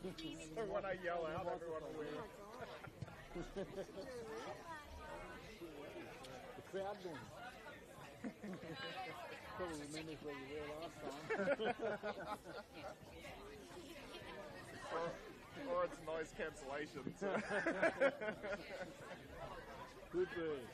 So when I yell out, everyone will win. The crowd wins. Probably remembers where you were last time. Or it's noise cancellation. So. Good bird.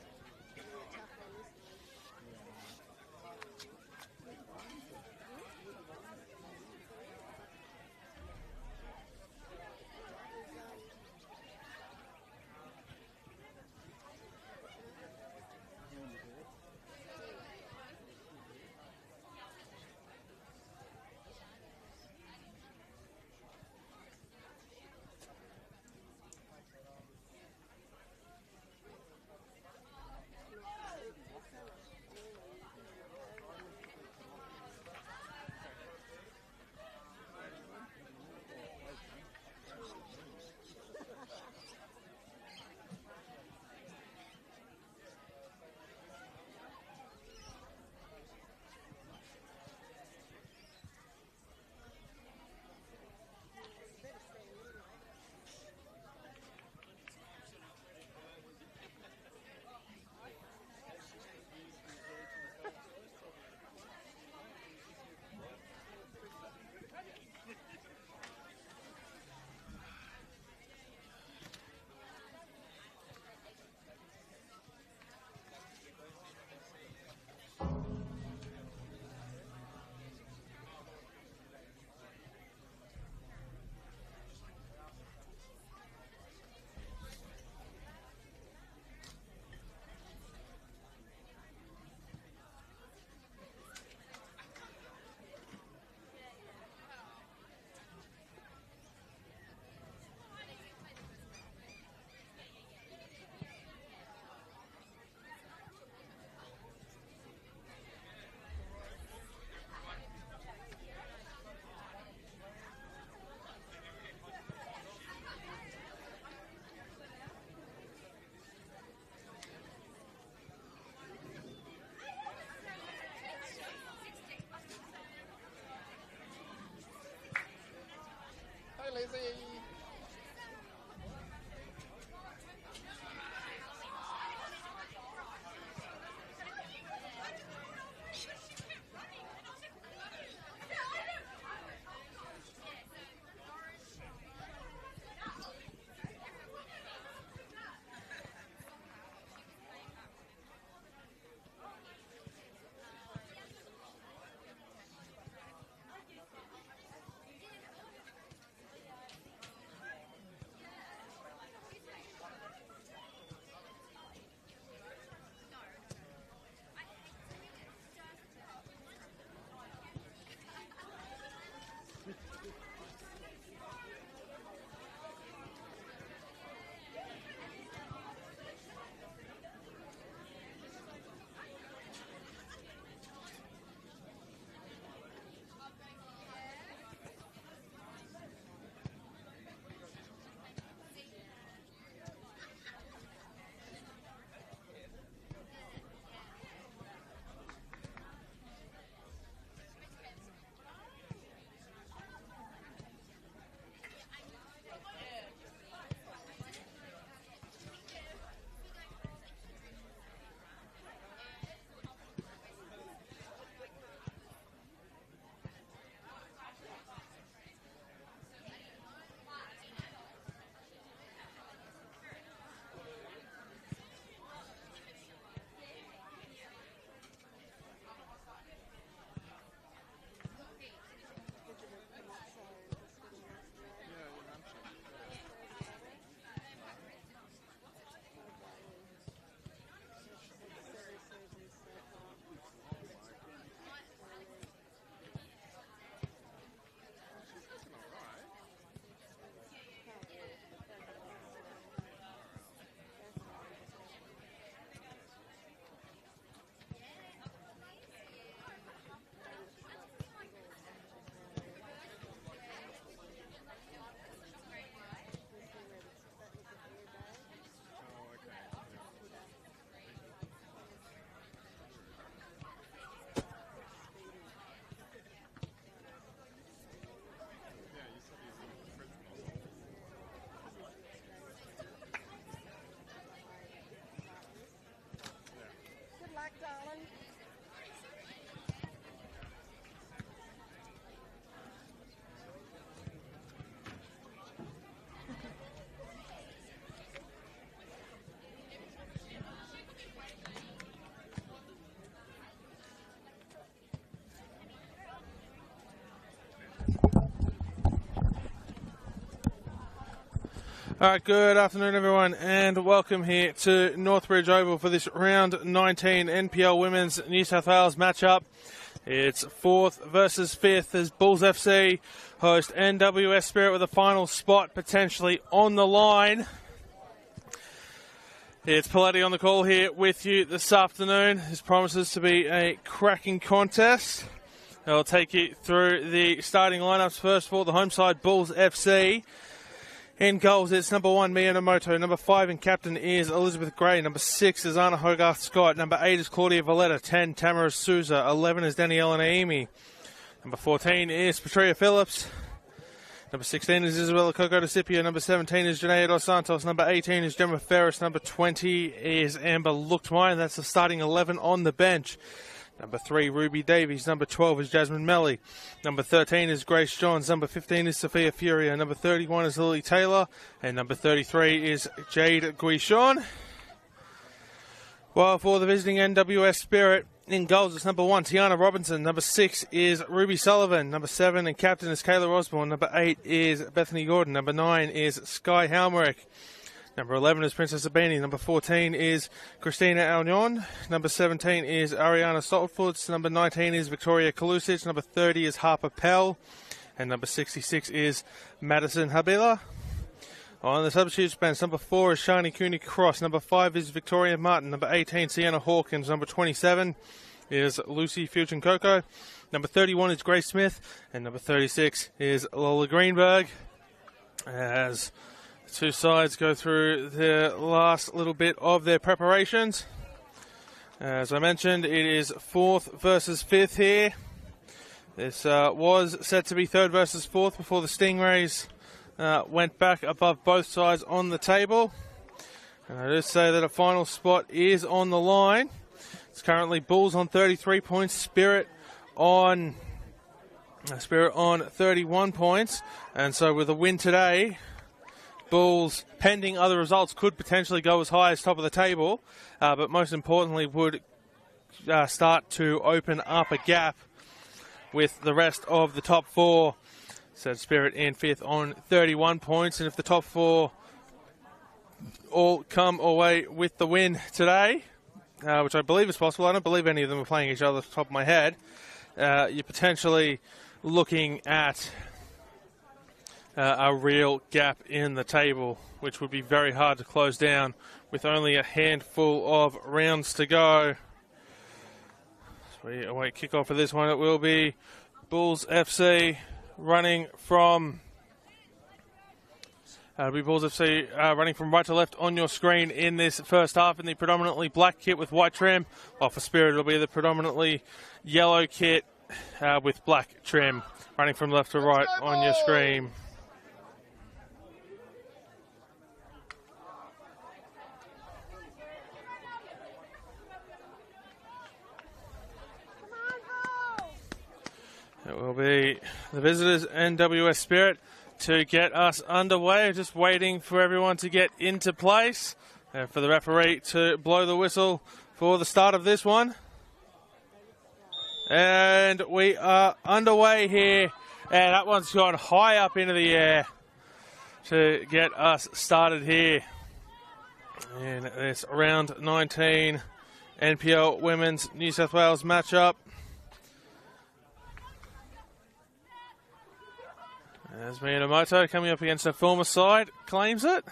All right, good afternoon, everyone, and welcome here to Northbridge Oval for this round 19 NPL Women's New South Wales matchup. It's 4th versus 5th as Bulls FC host NWS Spirit with a final spot potentially on the line. It's Paletti on the call here with you this afternoon. This promises to be a cracking contest. I'll take you through the starting lineups first for the home side, Bulls FC. In goals, it's number 1, Mia Nomoto. Number 5 and captain is Elizabeth Gray. Number 6 is Anna Hogarth-Scott. Number 8 is Claudia Valletta. 10, Tamara Souza. 11 is Daniela Naimi. Number 14 is Patria Phillips. Number 16 is Isabella Coco DeCipio. Number 17 is Janaea Dos Santos. Number 18 is Gemma Ferris. Number 20 is Amber Luchtmeyer. That's the starting 11 on the bench. Number 3, Ruby Davies. Number 12 is Jasmine Melly. Number 13 is Grace Johns. Number 15 is Sophia Furia. Number 31 is Lily Taylor. And number 33 is Jade Guichon. While for the visiting NWS Spirit, in goals, it's number 1, Tiana Robinson. Number 6 is Ruby Sullivan. Number 7 and captain is Kayla Osborne. Number 8 is Bethany Gordon. Number 9 is Sky Halmerick. Number 11 is Princess Sabini. Number 14 is Christina Alnion. Number 17 is Ariana Stoltfoots. Number 19 is Victoria Kalusic. Number 30 is Harper Pell. And number 66 is Madison Habila. On the substitutes bench, number 4 is Shani Cooney Cross. Number 5 is Victoria Martin. Number 18, Sienna Hawkins. Number 27 is Lucy Fuchin Coco. Number 31 is Grace Smith. And number 36 is Lola Greenberg. As the two sides go through the last little bit of their preparations. As I mentioned, it is 4th versus 5th here. This was set to be 3rd versus 4th before the Stingrays went back above both sides on the table. And I just say that a final spot is on the line. It's currently Bulls on 33 points, Spirit on 31 points. And so with a win today, Bulls, pending other results, could potentially go as high as top of the table, but most importantly would start to open up a gap with the rest of the top 4. So Spirit in 5th on 31 points, and if the top 4 all come away with the win today, which I believe is possible, I don't believe any of them are playing each other off the top of my head, you're potentially looking at a real gap in the table, which would be very hard to close down with only a handful of rounds to go. So we await kickoff for this one. It will be Bulls FC running from running from right to left on your screen in this first half in the predominantly black kit with white trim. While for Spirit, it'll be the predominantly yellow kit with black trim, running from left to right on your screen. It will be the visitors, NWS Spirit, to get us underway. Just waiting for everyone to get into place and for the referee to blow the whistle for the start of this one. And we are underway here. And that one's gone high up into the air to get us started here in this round 19 NPL Women's New South Wales matchup. As Minamoto coming up against her former side, claims it.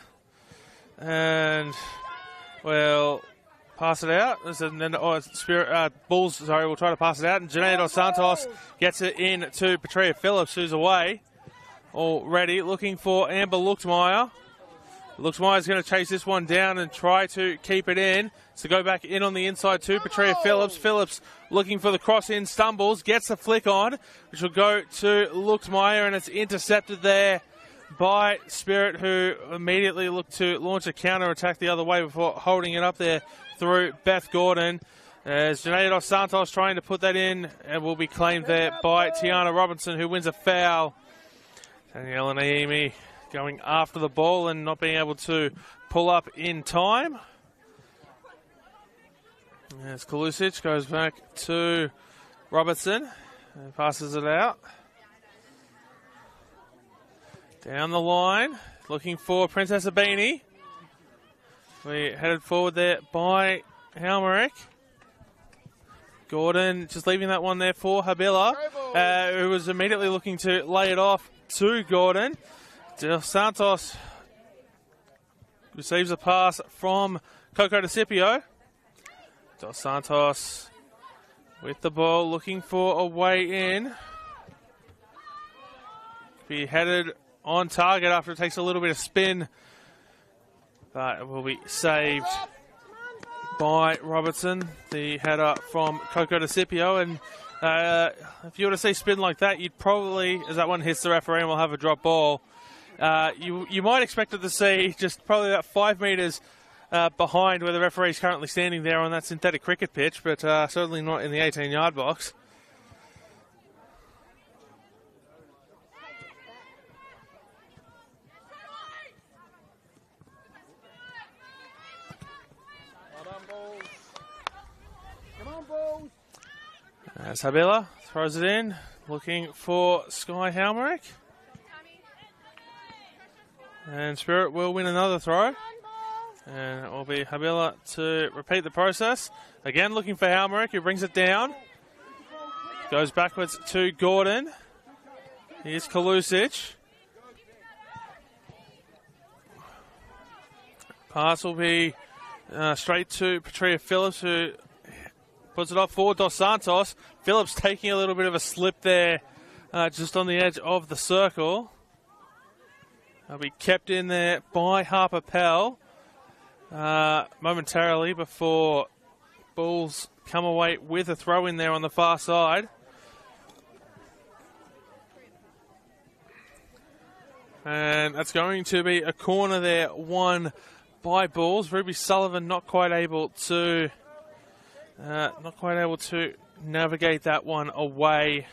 And we'll pass it out. Bulls, will try to pass it out. And Janaea Dos Santos gets it in to Patria Phillips, who's away already, looking for Amber Luchtmeyer. Luchtmeyer's going to chase this one down and try to keep it in. So go back in on the inside to Patria Phillips. Phillips looking for the cross in, stumbles, gets the flick on, which will go to Luchtmeyer, and it's intercepted there by Spirit, who immediately looked to launch a counter-attack the other way before holding it up there through Beth Gordon. As Janaea Dos Santos trying to put that in, and will be claimed there by Tiana Robinson, who wins a foul. Daniela Naimi going after the ball and not being able to pull up in time. As Kalusic goes back to Robertson and passes it out. Down the line, looking for Princess Abini. We headed forward there by Halmerick. Gordon just leaving that one there for Habila, who was immediately looking to lay it off to Gordon. Dos Santos receives a pass from Coco DeCipio. Dos Santos with the ball, looking for a way in. Be headed on target after it takes a little bit of spin, but it will be saved by Robertson, the header from Coco DeCipio. And if you were to see spin like that, you'd probably, as that one hits the referee and will have a drop ball, you might expect it to see just probably about 5 metres behind where the referee is currently standing there on that synthetic cricket pitch, but certainly not in the 18-yard box. As Habila throws it in, looking for Sky Halmerick. And Spirit will win another throw. And it will be Habila to repeat the process. Again, looking for Halmerick, who brings it down. Goes backwards to Gordon. Here's Kalusic. Pass will be straight to Patria Phillips, who puts it off for Dos Santos. Phillips taking a little bit of a slip there, just on the edge of the circle. They'll be kept in there by Harper Pell momentarily before Bulls come away with a throw in there on the far side. And that's going to be a corner there, won by Bulls. Ruby Sullivan not quite able to navigate that one away,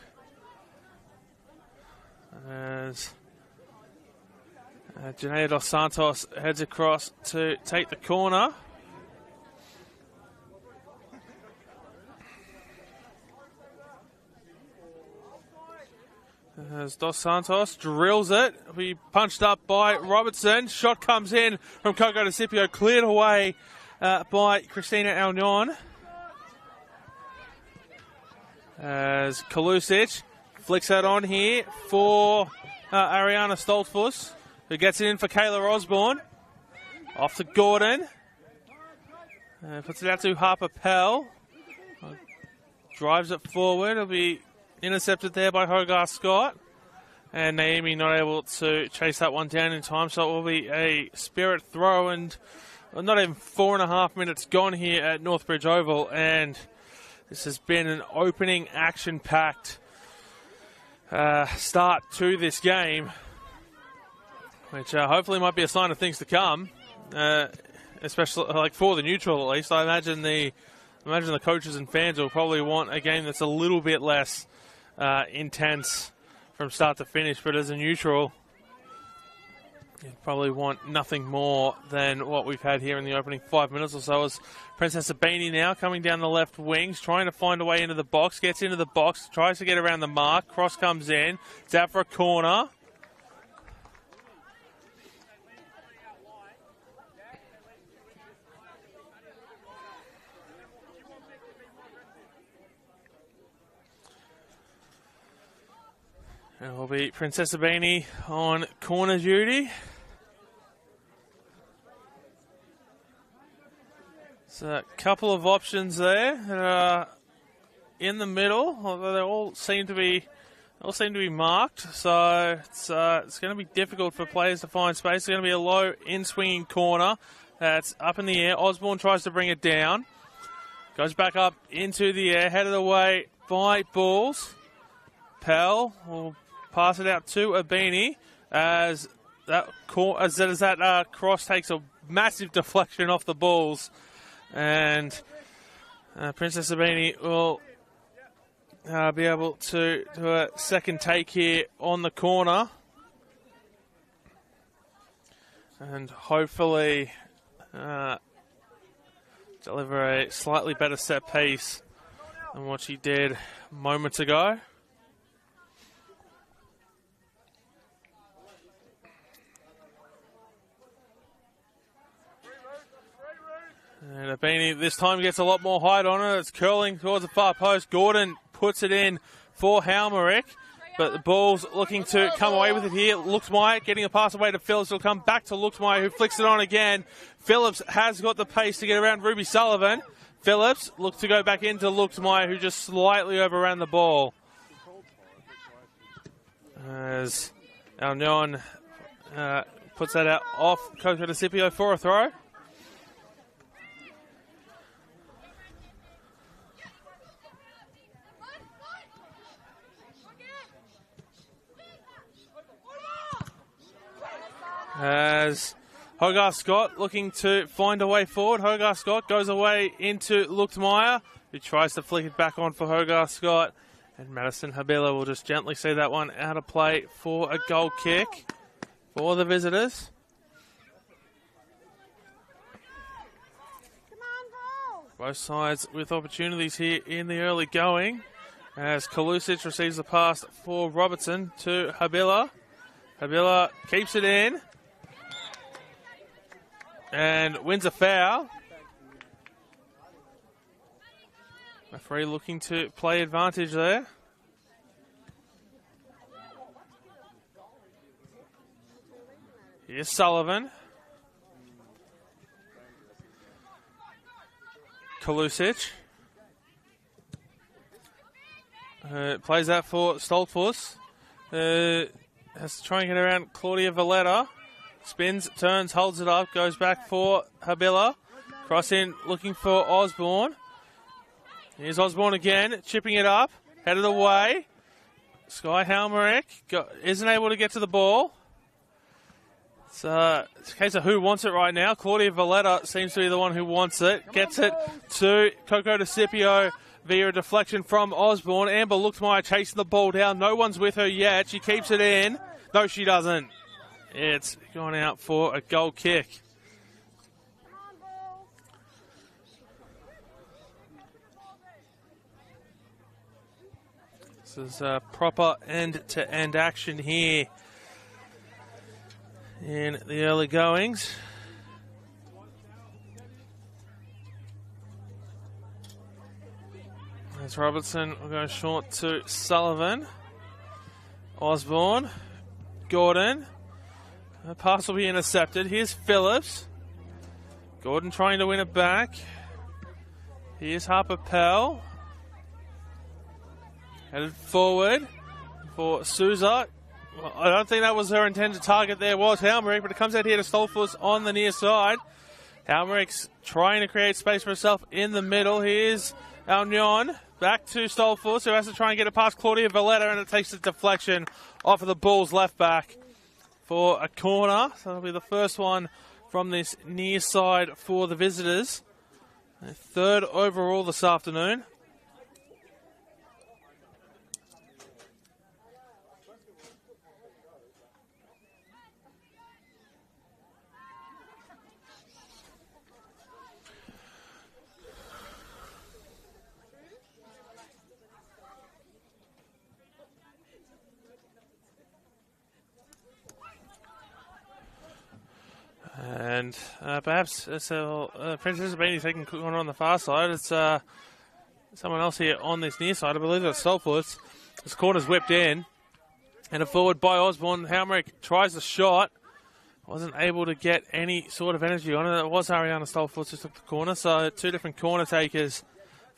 as Janae Dos Santos heads across to take the corner. As Dos Santos drills it, we punched up by Robertson. Shot comes in from Coco DeCipio, cleared away by Christina Alnion. As Kalusic flicks that on here for Ariana Stoltzfus, who gets it in for Kayla Osborne. Off to Gordon. Puts it out to Harper Pell. Drives it forward. It'll be intercepted there by Hogarth Scott. And Naomi not able to chase that one down in time, so it will be a Spirit throw. And not even 4.5 minutes gone here at Northbridge Oval. And this has been an opening action-packed start to this game, which hopefully might be a sign of things to come, especially like for the neutral at least. I imagine the coaches and fans will probably want a game that's a little bit less intense from start to finish, but as a neutral, you probably want nothing more than what we've had here in the opening 5 minutes or so. As Princess Abini now coming down the left wings, trying to find a way into the box, gets into the box, tries to get around the mark, cross comes in, it's out for a corner. And it will be Princess Abini on corner duty. So a couple of options there that are in the middle, although they all seem to be marked. So it's going to be difficult for players to find space. It's going to be a low in-swinging corner that's up in the air. Osborne tries to bring it down. Goes back up into the air, headed away by Bulls. Pell will pass it out to Abini as that cross takes a massive deflection off the Bulls. And Princess Abini will be able to do a second take here on the corner. And hopefully deliver a slightly better set piece than what she did moments ago. And Abini this time gets a lot more height on it. It's curling towards the far post. Gordon puts it in for Halmerick. But the ball's looking to come away with it here. Luxmeyer getting a pass away to Phillips. It'll come back to Luxmeyer, who flicks it on again. Phillips has got the pace to get around Ruby Sullivan. Phillips looks to go back into Luxmeyer, who just slightly overran the ball. As Alnion puts that out off Coco DeCipio for a throw. As Hogarth Scott looking to find a way forward. Hogarth Scott goes away into Luxmeyer, who tries to flick it back on for Hogarth Scott. And Madison Habila will just gently see that one out of play for a goal kick for the visitors. Both sides with opportunities here in the early going. As Kalusic receives the pass for Robertson to Habila. Habila keeps it in. And wins a foul. Referee looking to play advantage there. Here's Sullivan. Kalusic. Plays that for Stoltfuss. Has to try and get around Claudia Valletta. Spins, turns, holds it up, goes back for Habila. Cross in, looking for Osborne. Here's Osborne again, chipping it up, headed away. Sky Halmerick isn't able to get to the ball. It's a case of who wants it right now. Claudia Valletta seems to be the one who wants it. Gets it to Coco DeCipio via a deflection from Osborne. Amber Luxmeyer chasing the ball down. No one's with her yet. She keeps it in. No, she doesn't. It's gone out for a goal kick. This is a proper end-to-end action here in the early goings. As Robertson will go short to Sullivan. Osborne. Gordon. The pass will be intercepted. Here's Phillips. Gordon trying to win it back. Here's Harper Pell. Headed forward for Souza. Well, I don't think that was her intended target there, was Halmerick, but it comes out here to Stoltfuss on the near side. Halmerick's trying to create space for herself in the middle. Here's Alnion. Back to Stoltfuss, who has to try and get it past Claudia Valletta, and it takes a deflection off of the Bulls left back for a corner. So that'll be the first one from this near side for the visitors. Third overall this afternoon. And perhaps Princess Abini taking corner on the far side. It's someone else here on this near side. I believe it's Stoltfuss. This corner's whipped in. And a forward by Osborne. Halmerick tries the shot. Wasn't able to get any sort of energy on it. It was Ariana Stoltfuss who took the corner. So two different corner takers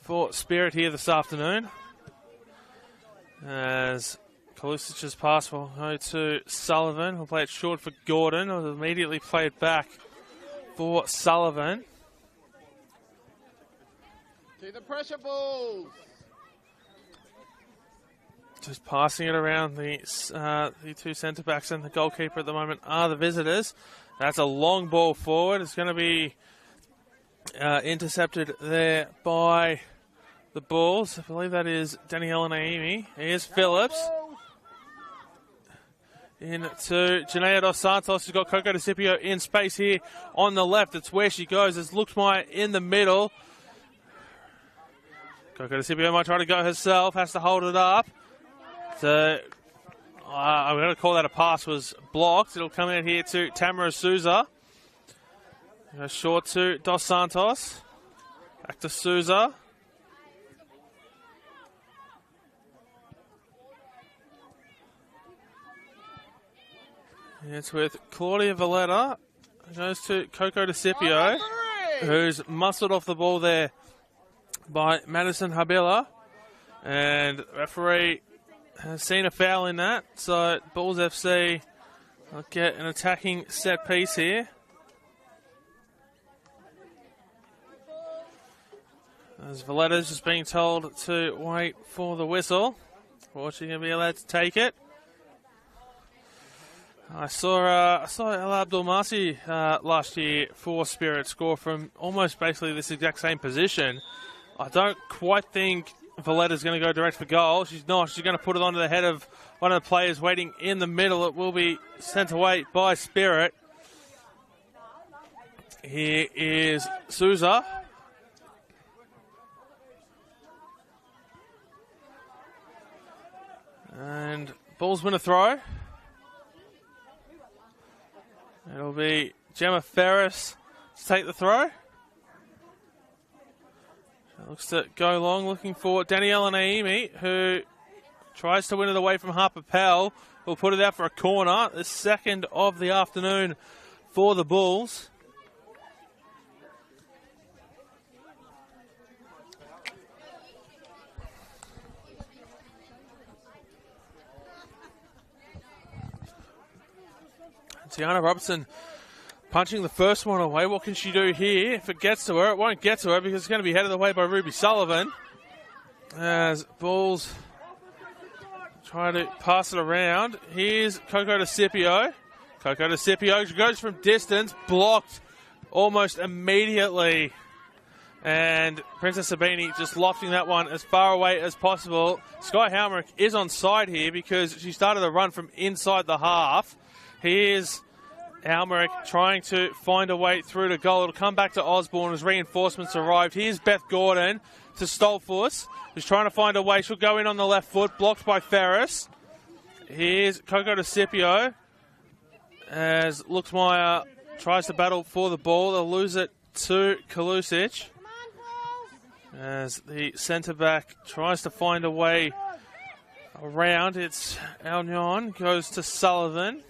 for Spirit here this afternoon. As Kalusic's pass will go to Sullivan. We'll play it short for Gordon. We'll immediately play it back for Sullivan. To the pressure Bulls. Just passing it around the two centre backs, and the goalkeeper at the moment are the visitors. That's a long ball forward. It's going to be intercepted there by the Bulls. I believe that is Daniela Naimi. Here's Phillips. Into Janea Dos Santos, who's got Coco DeCipio in space here on the left. It's where she goes. There's Luxmeyer in the middle. Coco DeCipio might try to go herself, has to hold it up. So I'm going to call that a pass was blocked. It'll come out here to Tamara Souza. Goes short to Dos Santos. Back to Souza. It's with Claudia Valletta. Goes to Coco DeCipio, who's muscled off the ball there by Madison Habila. And referee has seen a foul in that. So Bulls FC will get an attacking set piece here. As Valletta's just being told to wait for the whistle. Or she's going to be allowed to take it. I saw El Abdul Masi last year for Spirit score from almost basically this exact same position. I don't quite think Valletta's going to go direct for goal. She's not. She's going to put it onto the head of one of the players waiting in the middle. It will be sent away by Spirit. Here is Souza. And Bulls win a throw. It'll be Gemma Ferris to take the throw. She looks to go long, looking for Daniela Naimi, who tries to win it away from Harper Powell. Will put it out for a corner. The second of the afternoon for the Bulls. Tiana Robertson punching the first one away. What can she do here? If it gets to her, it won't get to her because it's going to be headed away by Ruby Sullivan. As Bulls try to pass it around. Here's Coco DeCipio. Coco DeCipio goes from distance, blocked almost immediately. And Princess Sabini just lofting that one as far away as possible. Sky Halmerick is on side here because she started the run from inside the half. Here's Almerick trying to find a way through to goal. It'll come back to Osborne as reinforcements arrived. Here's Beth Gordon to Stolfus, who's trying to find a way. She'll go in on the left foot, blocked by Ferris. Here's Coco DeCipio as Luxmeyer tries to battle for the ball. They'll lose it to Kalusic as the centre-back tries to find a way around. It's Alnion, goes to Sullivan.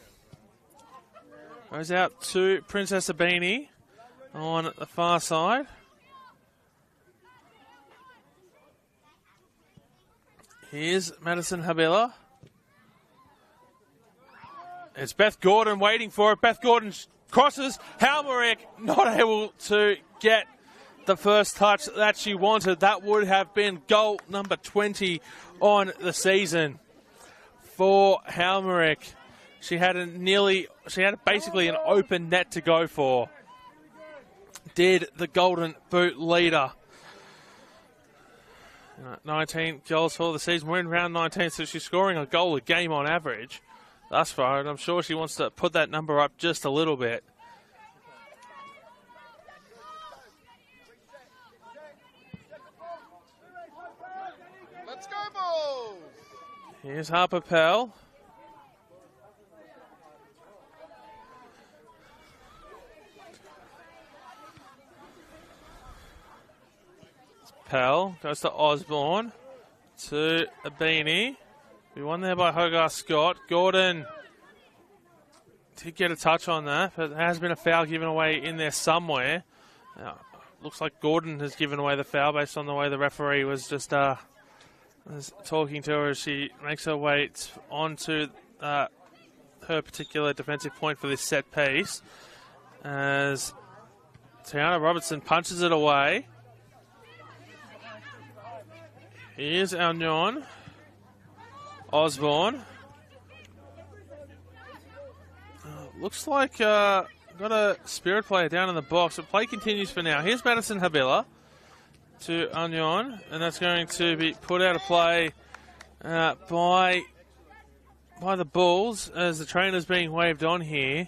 Goes out to Princess Abini on the far side. Here's Madison Habila. It's Beth Gordon waiting for it. Beth Gordon crosses. Halmerick not able to get the first touch that she wanted. That would have been goal number 20 on the season for Halmerick. She had basically an open net to go for. Did the Golden Boot leader. 19 goals for the season. We're in round 19, so she's scoring a goal a game on average thus far, and I'm sure she wants to put that number up just a little bit. Let's go, Bulls! Here's Harper Pell. Pell goes to Osborne, to Abini. We won there by Hogarth Scott. Gordon did get a touch on that, but there has been a foul given away in there somewhere. Looks like Gordon has given away the foul based on the way the referee was just was talking to her as she makes her way onto her particular defensive point for this set piece. As Tiana Robertson punches it away. Here's Alnion. Osborne. Looks like got a Spirit player down in the box. The play continues for now. Here's Madison Habila to Alnion, and that's going to be put out of play by the Bulls as the trainer's being waved on here.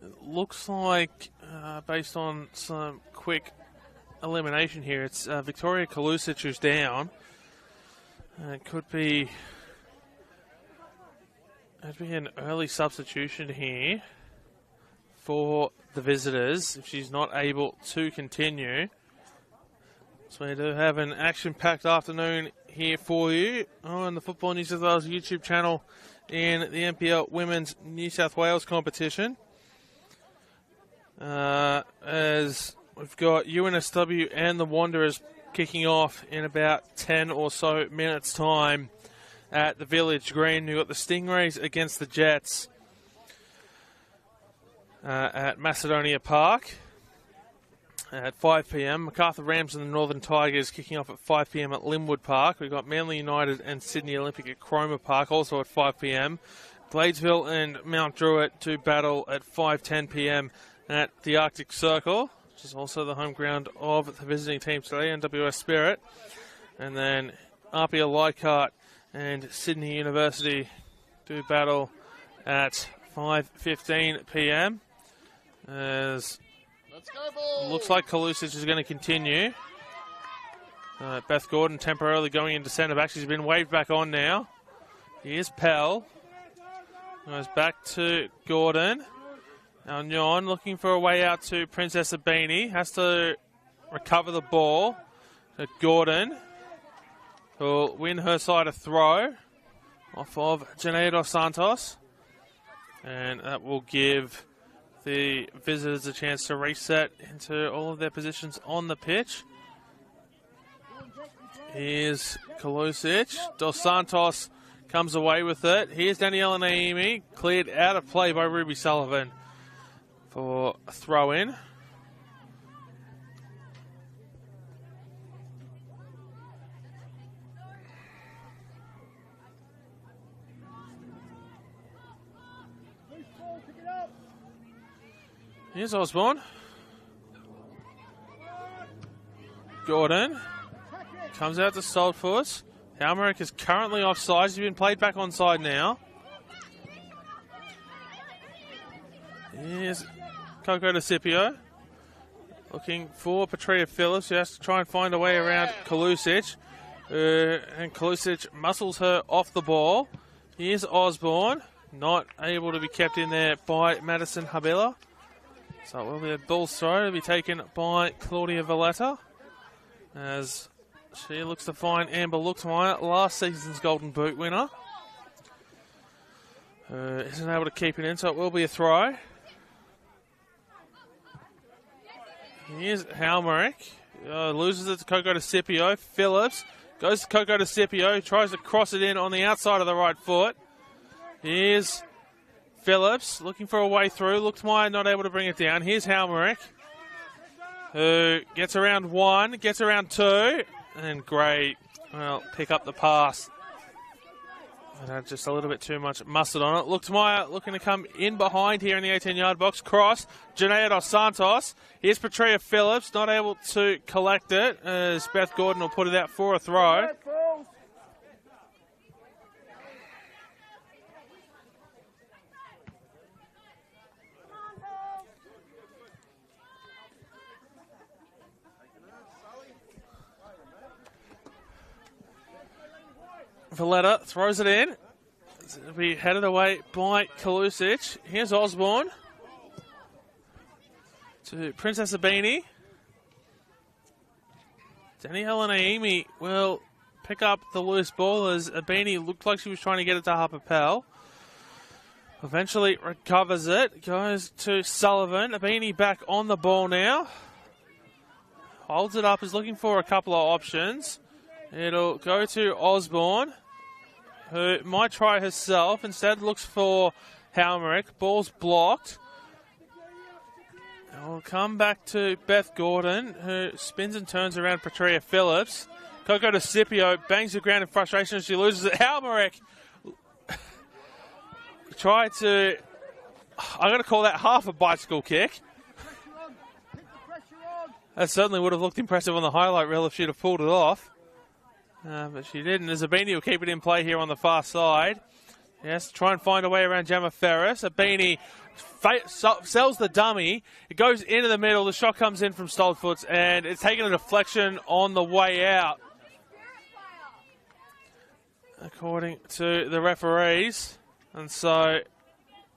It looks like, based on some quick elimination here, it's Victoria Kalusic who's down. It could be an early substitution here for the visitors if she's not able to continue. So we do have an action-packed afternoon here for you on the Football New South Wales YouTube channel in the NPL Women's New South Wales competition. As we've got NSW and the Wanderers kicking off in about 10 or so minutes' time at the Village Green. We've got the Stingrays against the Jets at Macedonia Park at 5 p.m. Macarthur Rams and the Northern Tigers kicking off at 5 p.m. at Linwood Park. We've got Manly United and Sydney Olympic at Cromer Park, also at 5 p.m. Bladesville and Mount Druitt to battle at 5:10 p.m. at the Arctic Circle, which is also the home ground of the visiting team today, NWS Spirit. And then RPL Leichhardt and Sydney University do battle at 5:15 p.m. as Let's go, ball. looks like Kalusic is going to continue. Beth Gordon temporarily going into centre back. She's been waved back on now. Here's Pell. Goes back to Gordon. Now Nyon looking for a way out to Princess Abini. Has to recover the ball. To Gordon, who'll win her side a throw off of Janae Dos Santos. And that will give the visitors a chance to reset into all of their positions on the pitch. Here's Kalusic. Dos Santos comes away with it. Here's Daniela Naimi, cleared out of play by Ruby Sullivan for a throw-in. Here's Osborne. Gordon comes out to Saltfoot. Halmerick is currently offside. He's been played back onside now. Here's Coco DeCipio looking for Petria Phillips. She has to try and find a way around Kalusic. And Kalusic muscles her off the ball. Here's Osborne. Not able to be kept in there by Madison Habila. So it will be a ball's throw to be taken by Claudia Valletta as she looks to find Amber Luxmeyer, last season's Golden Boot winner. Isn't able to keep it in, so it will be a throw. Here's Halmerick. Loses it to Coco DeCipio. Phillips goes to Coco DeCipio. Tries to cross it in on the outside of the right foot. Here's Phillips looking for a way through. Luxmeyer not able to bring it down. Here's Halmerick, who gets around one, gets around two, and Gray will pick up the pass. It had just a little bit too much mustard on it. Luxmeyer looking to come in behind here in the 18-yard box. Cross, Janaea Dos Santos. Here's Petria Phillips, not able to collect it, as Beth Gordon will put it out for a throw. Valletta throws it in. It'll be headed away by Kalusic. Here's Osborne to Princess Abini. Daniela Naimi will pick up the loose ball as Abini looked like she was trying to get it to Harper Pell. Eventually recovers it. Goes to Sullivan. Abini back on the ball now. Holds it up, is looking for a couple of options. It'll go to Osborne, who might try herself. Instead looks for Halmerick. Ball's blocked. It'll come back to Beth Gordon, who spins and turns around Petria Phillips. Coco DeCipio bangs the ground in frustration as she loses it. Halmerick tried to... I'm going to call that half a bicycle kick. That certainly would have looked impressive on the highlight reel if she'd have pulled it off. But she didn't. As Abini will keep it in play here on the far side. Yes, try and find a way around Gemma Ferris. Abini sells the dummy. It goes into the middle. The shot comes in from Stoltfoots, and it's taken a deflection on the way out, according to the referees. And so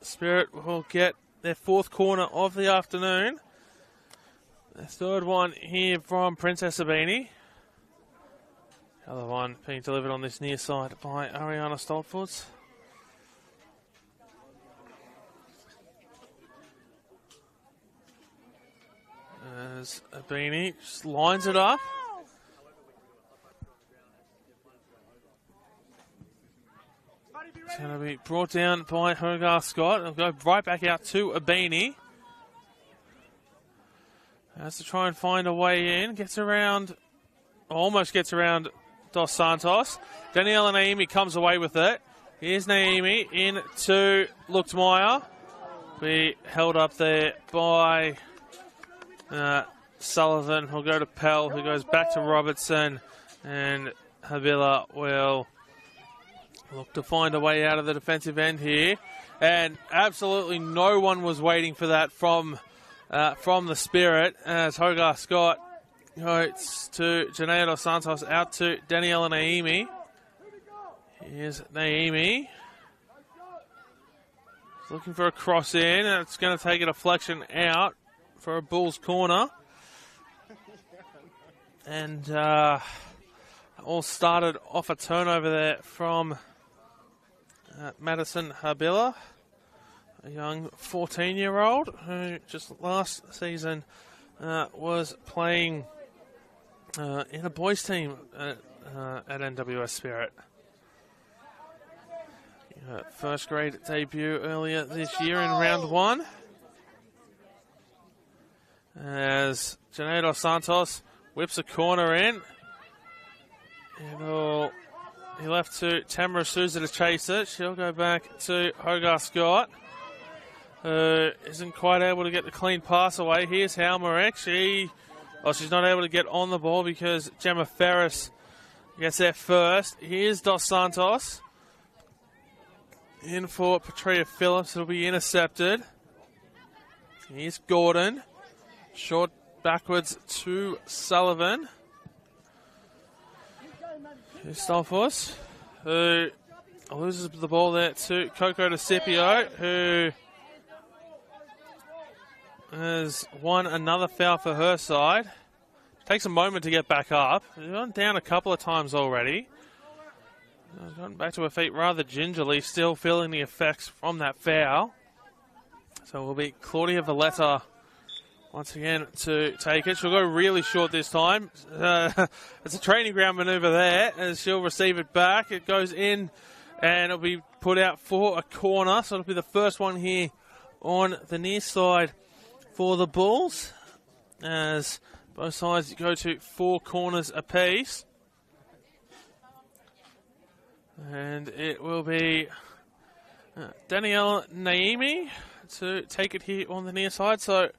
Spirit will get their fourth corner of the afternoon. The third one here from Princess Abini. The other one being delivered on this near side by Ariana Stoltfoots. As Abini just lines it up. It's going to be brought down by Hogarth Scott. It'll go right back out to Abini. Has to try and find a way in. Gets around, almost gets around Dos Santos. Daniela Naimi comes away with it. Here's Naimi into Luchtmeyer. Be held up there by Sullivan. He'll go to Pell, who goes back to Robertson. And Havila will look to find a way out of the defensive end here. And absolutely no one was waiting for that from the Spirit, as Hogarth Scott goes to Janaea Dos Santos, out to Daniela Naimi. Here's Naimi. Looking for a cross in, and it's going to take a deflection out for a Bulls corner. And all started off a turnover there from Madison Habila, a young 14-year-old who just last season was playing in a boys' team at NWS Spirit. First grade debut earlier this year in round one. As Janaea Dos Santos whips a corner in. He left to Tamara Souza to chase it. She'll go back to Hogarth Scott, who isn't quite able to get the clean pass away. Here's Halmarek. She's not able to get on the ball because Gemma Ferris gets there first. Here's Dos Santos. In for Patria Phillips. It'll be intercepted. Here's Gordon. Short backwards to Sullivan. Here's Stolfos, who loses the ball there to Coco DeCipio, who has won another foul for her side. Takes a moment to get back up. She's gone down a couple of times already. Gotten back to her feet rather gingerly, still feeling the effects from that foul. So it will be Claudia Valletta once again to take it. She'll go really short this time. It's a training ground maneuver there as she'll receive it back. It goes in and it'll be put out for a corner. So it'll be the first one here on the near side for the Bulls, as both sides go to 4 corners apiece. And it will be Danielle Naimi to take it here on the near side. So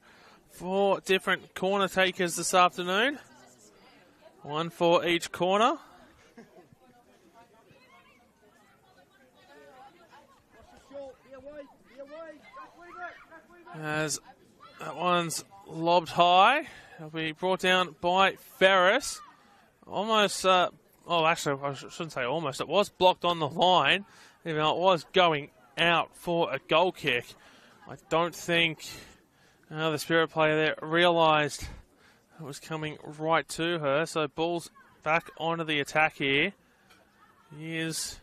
4 different corner takers this afternoon. 1 for each corner. As that one's lobbed high. It'll be brought down by Ferris. Almost, actually, I shouldn't say almost. It was blocked on the line, even though it was going out for a goal kick. I don't think the Spirit player there realised it was coming right to her. So Bulls back onto the attack here. Here's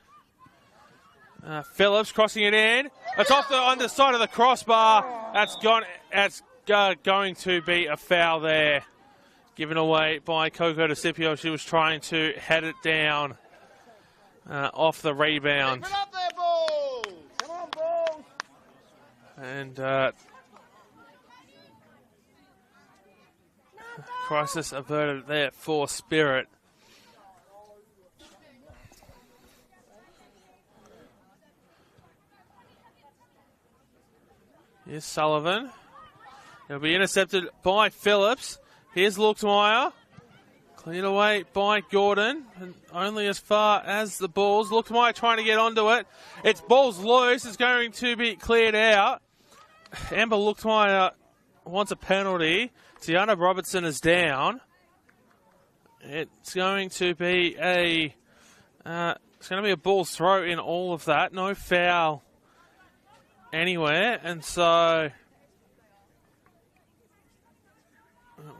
Phillips crossing it in. It's off the underside of the crossbar. That's going to be a foul there, given away by Coco DeCipio. She was trying to head it down off the rebound. Keep it up there, Bulls! Come on, Bulls! And crisis averted there for Spirit. Here's Sullivan. It'll be intercepted by Phillips. Here's Luchtmeyer. Cleared away by Gordon. And only as far as the Bulls. Luchtmeyer trying to get onto it. It's Bulls loose. It's going to be cleared out. Amber Luchtmeyer wants a penalty. Tiana Robertson is down. It's going to be a Bulls throw in all of that. No foul anywhere. And so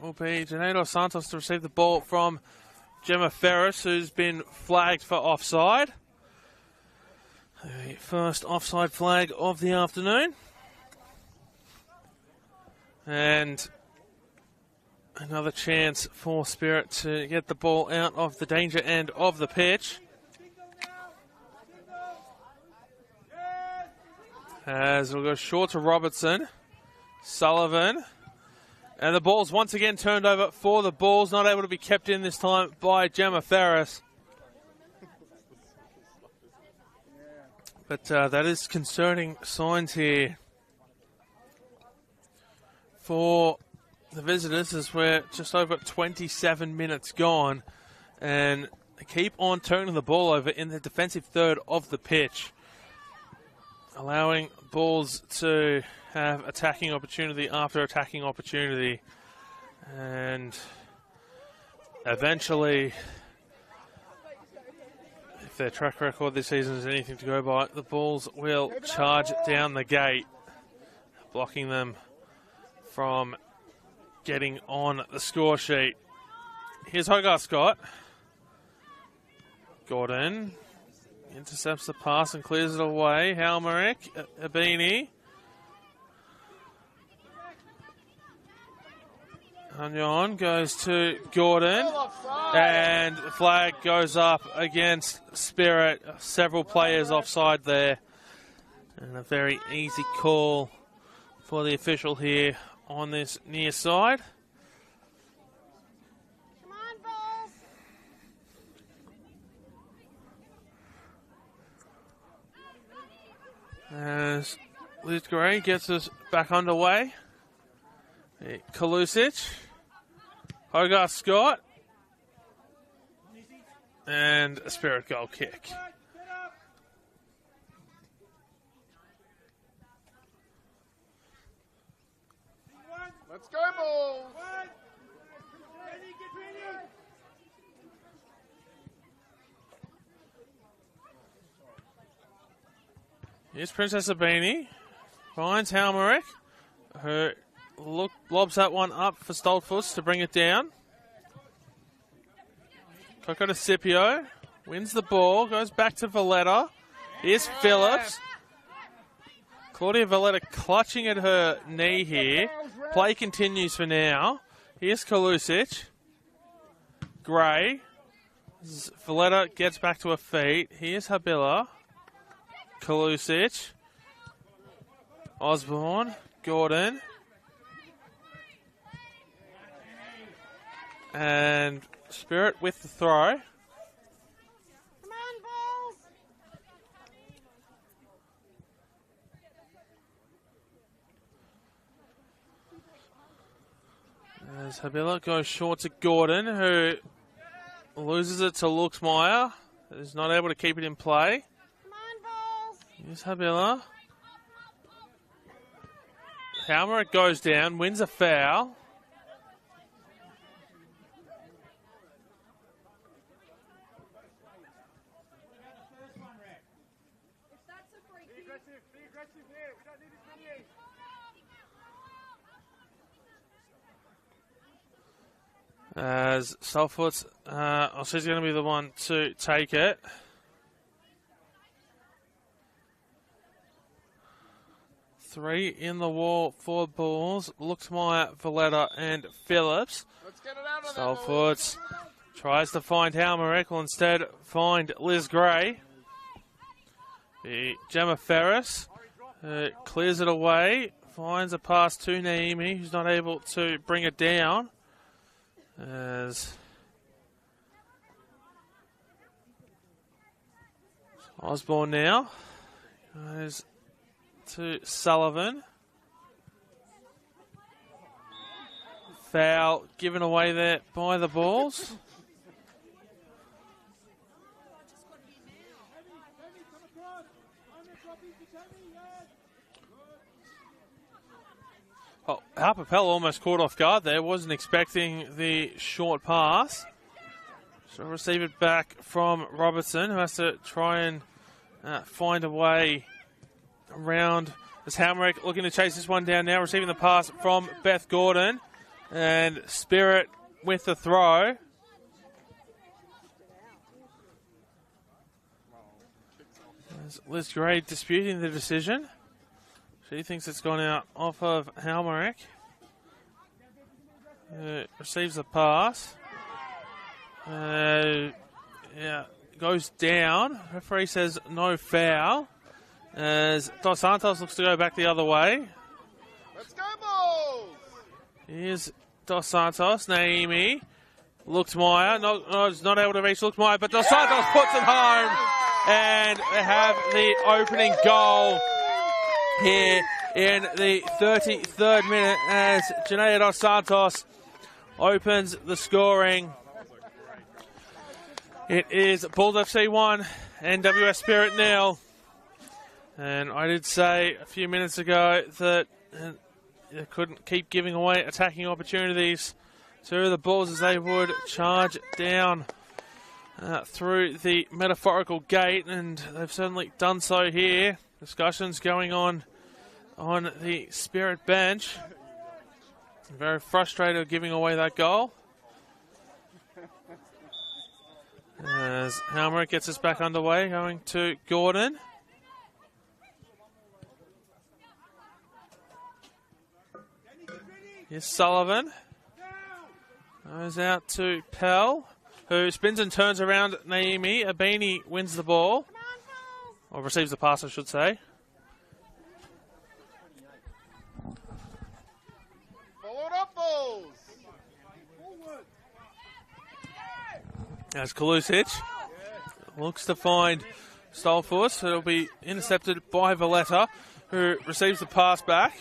will be Janeiro Santos to receive the ball from Gemma Ferris, who's been flagged for offside. The first offside flag of the afternoon. And another chance for Spirit to get the ball out of the danger end of the pitch. As it'll go short to Robertson. Sullivan. And the ball's once again turned over for the Bulls. Not able to be kept in this time by Gemma Ferris. But that is concerning signs here for the visitors, as we're just over 27 minutes gone. And they keep on turning the ball over in the defensive third of the pitch, allowing Bulls to have attacking opportunity after attacking opportunity. And eventually, if their track record this season is anything to go by, the Bulls will charge down the gate, blocking them from getting on the score sheet. Here's Hogarth Scott. Gordon intercepts the pass and clears it away. Halmerick, Abini. Hanyon goes to Gordon, and the flag goes up against Spirit. Several players offside there, and a very easy call for the official here on this near side. Come on, Bulls. As Liz Gray gets us back underway. Kalusic, Hogarth Scott, and a Spirit goal kick. Let's go, Bulls! Here's Princess Abini. Finds Halmerick, who lobs that one up for Stoltfuss to bring it down. Coco to Scipio. Wins the ball. Goes back to Valletta. Here's Phillips. Claudia Valletta clutching at her knee here. Play continues for now. Here's Kalusic. Gray. Valletta gets back to her feet. Here's Habilla. Kalusic. Osborne. Gordon. And Spirit with the throw. Come on, Bulls. As Habilla goes short to Gordon, who loses it to Luxmeyer. Is not able to keep it in play. Come on, Bulls. Here's Habilla. Halmerick goes down, wins a foul. As Stoltfuss, she's going to be the one to take it. Three in the wall for Bulls. Luxmeyer, Valletta, and Phillips. Let's get it out of Stoltfuss tries to find Halmerick, will instead find Liz Gray. The Gemma Ferris clears it away, finds a pass to Naimi, who's not able to bring it down. As Osborne now goes to Sullivan. Foul given away there by the Bulls. Oh, Harper Pell almost caught off guard there. Wasn't expecting the short pass. So receive it back from Robertson, who has to try and find a way around. As Hamrick looking to chase this one down now, receiving the pass from Beth Gordon. And Spirit with the throw. There's Liz Gray disputing the decision. She thinks it's gone out off of Halmerick. Receives the pass. Goes down. Referee says no foul. As Dos Santos looks to go back the other way. Let's go, Bulls! Here's Dos Santos. Naomi. Luchtmeyer. Not able to reach Luchtmeyer, but Dos Santos puts it home. And they have the opening goal here in the 33rd minute as Janaea Dos Santos opens the scoring. It is Bulls FC 1, NWS Spirit 0. And I did say a few minutes ago that they couldn't keep giving away attacking opportunities to the Bulls as they would charge down through the metaphorical gate, and they've certainly done so here. Discussions going on the Spirit bench. Very frustrated giving away that goal. As Halmerick gets us back underway, going to Gordon. Here's Sullivan. Goes out to Pell, who spins and turns around Naomi. Abini wins the ball. Or receives the pass, I should say. Forward up, Bulls! As Kalusic looks to find Stolfus. It'll be intercepted by Valletta, who receives the pass back.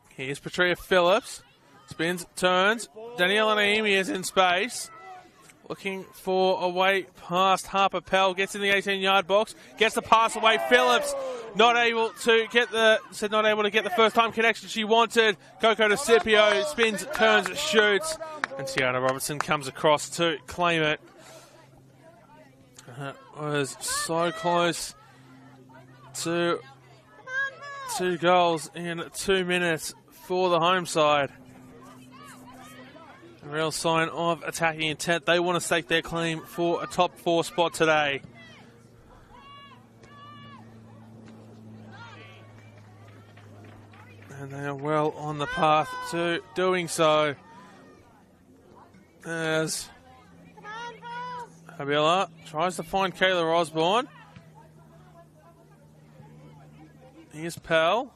Here's Petria Phillips. Spins, turns. Daniela Naimi is in space. Looking for a way past Harper Pell. Gets in the 18-yard box. Gets the pass away. Phillips not able to get the first time connection she wanted. Coco DeCipio spins, turns, shoots. And Tiana Robertson comes across to claim it. Was so close to 2 goals in 2 minutes for the home side. A real sign of attacking intent. They want to stake their claim for a top 4 spot today. And they are well on the path to doing so. As Habila tries to find Kayla Osborne. Here's Pell.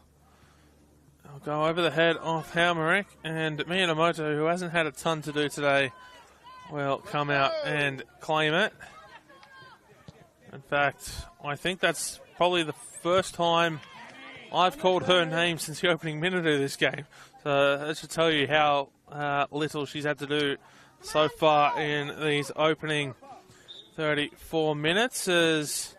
I'll go over the head of Halmerick, and Miyamoto, who hasn't had a ton to do today, will come out and claim it. In fact, I think that's probably the first time I've called her name since the opening minute of this game. So that should tell you how little she's had to do so far in these opening 34 minutes. As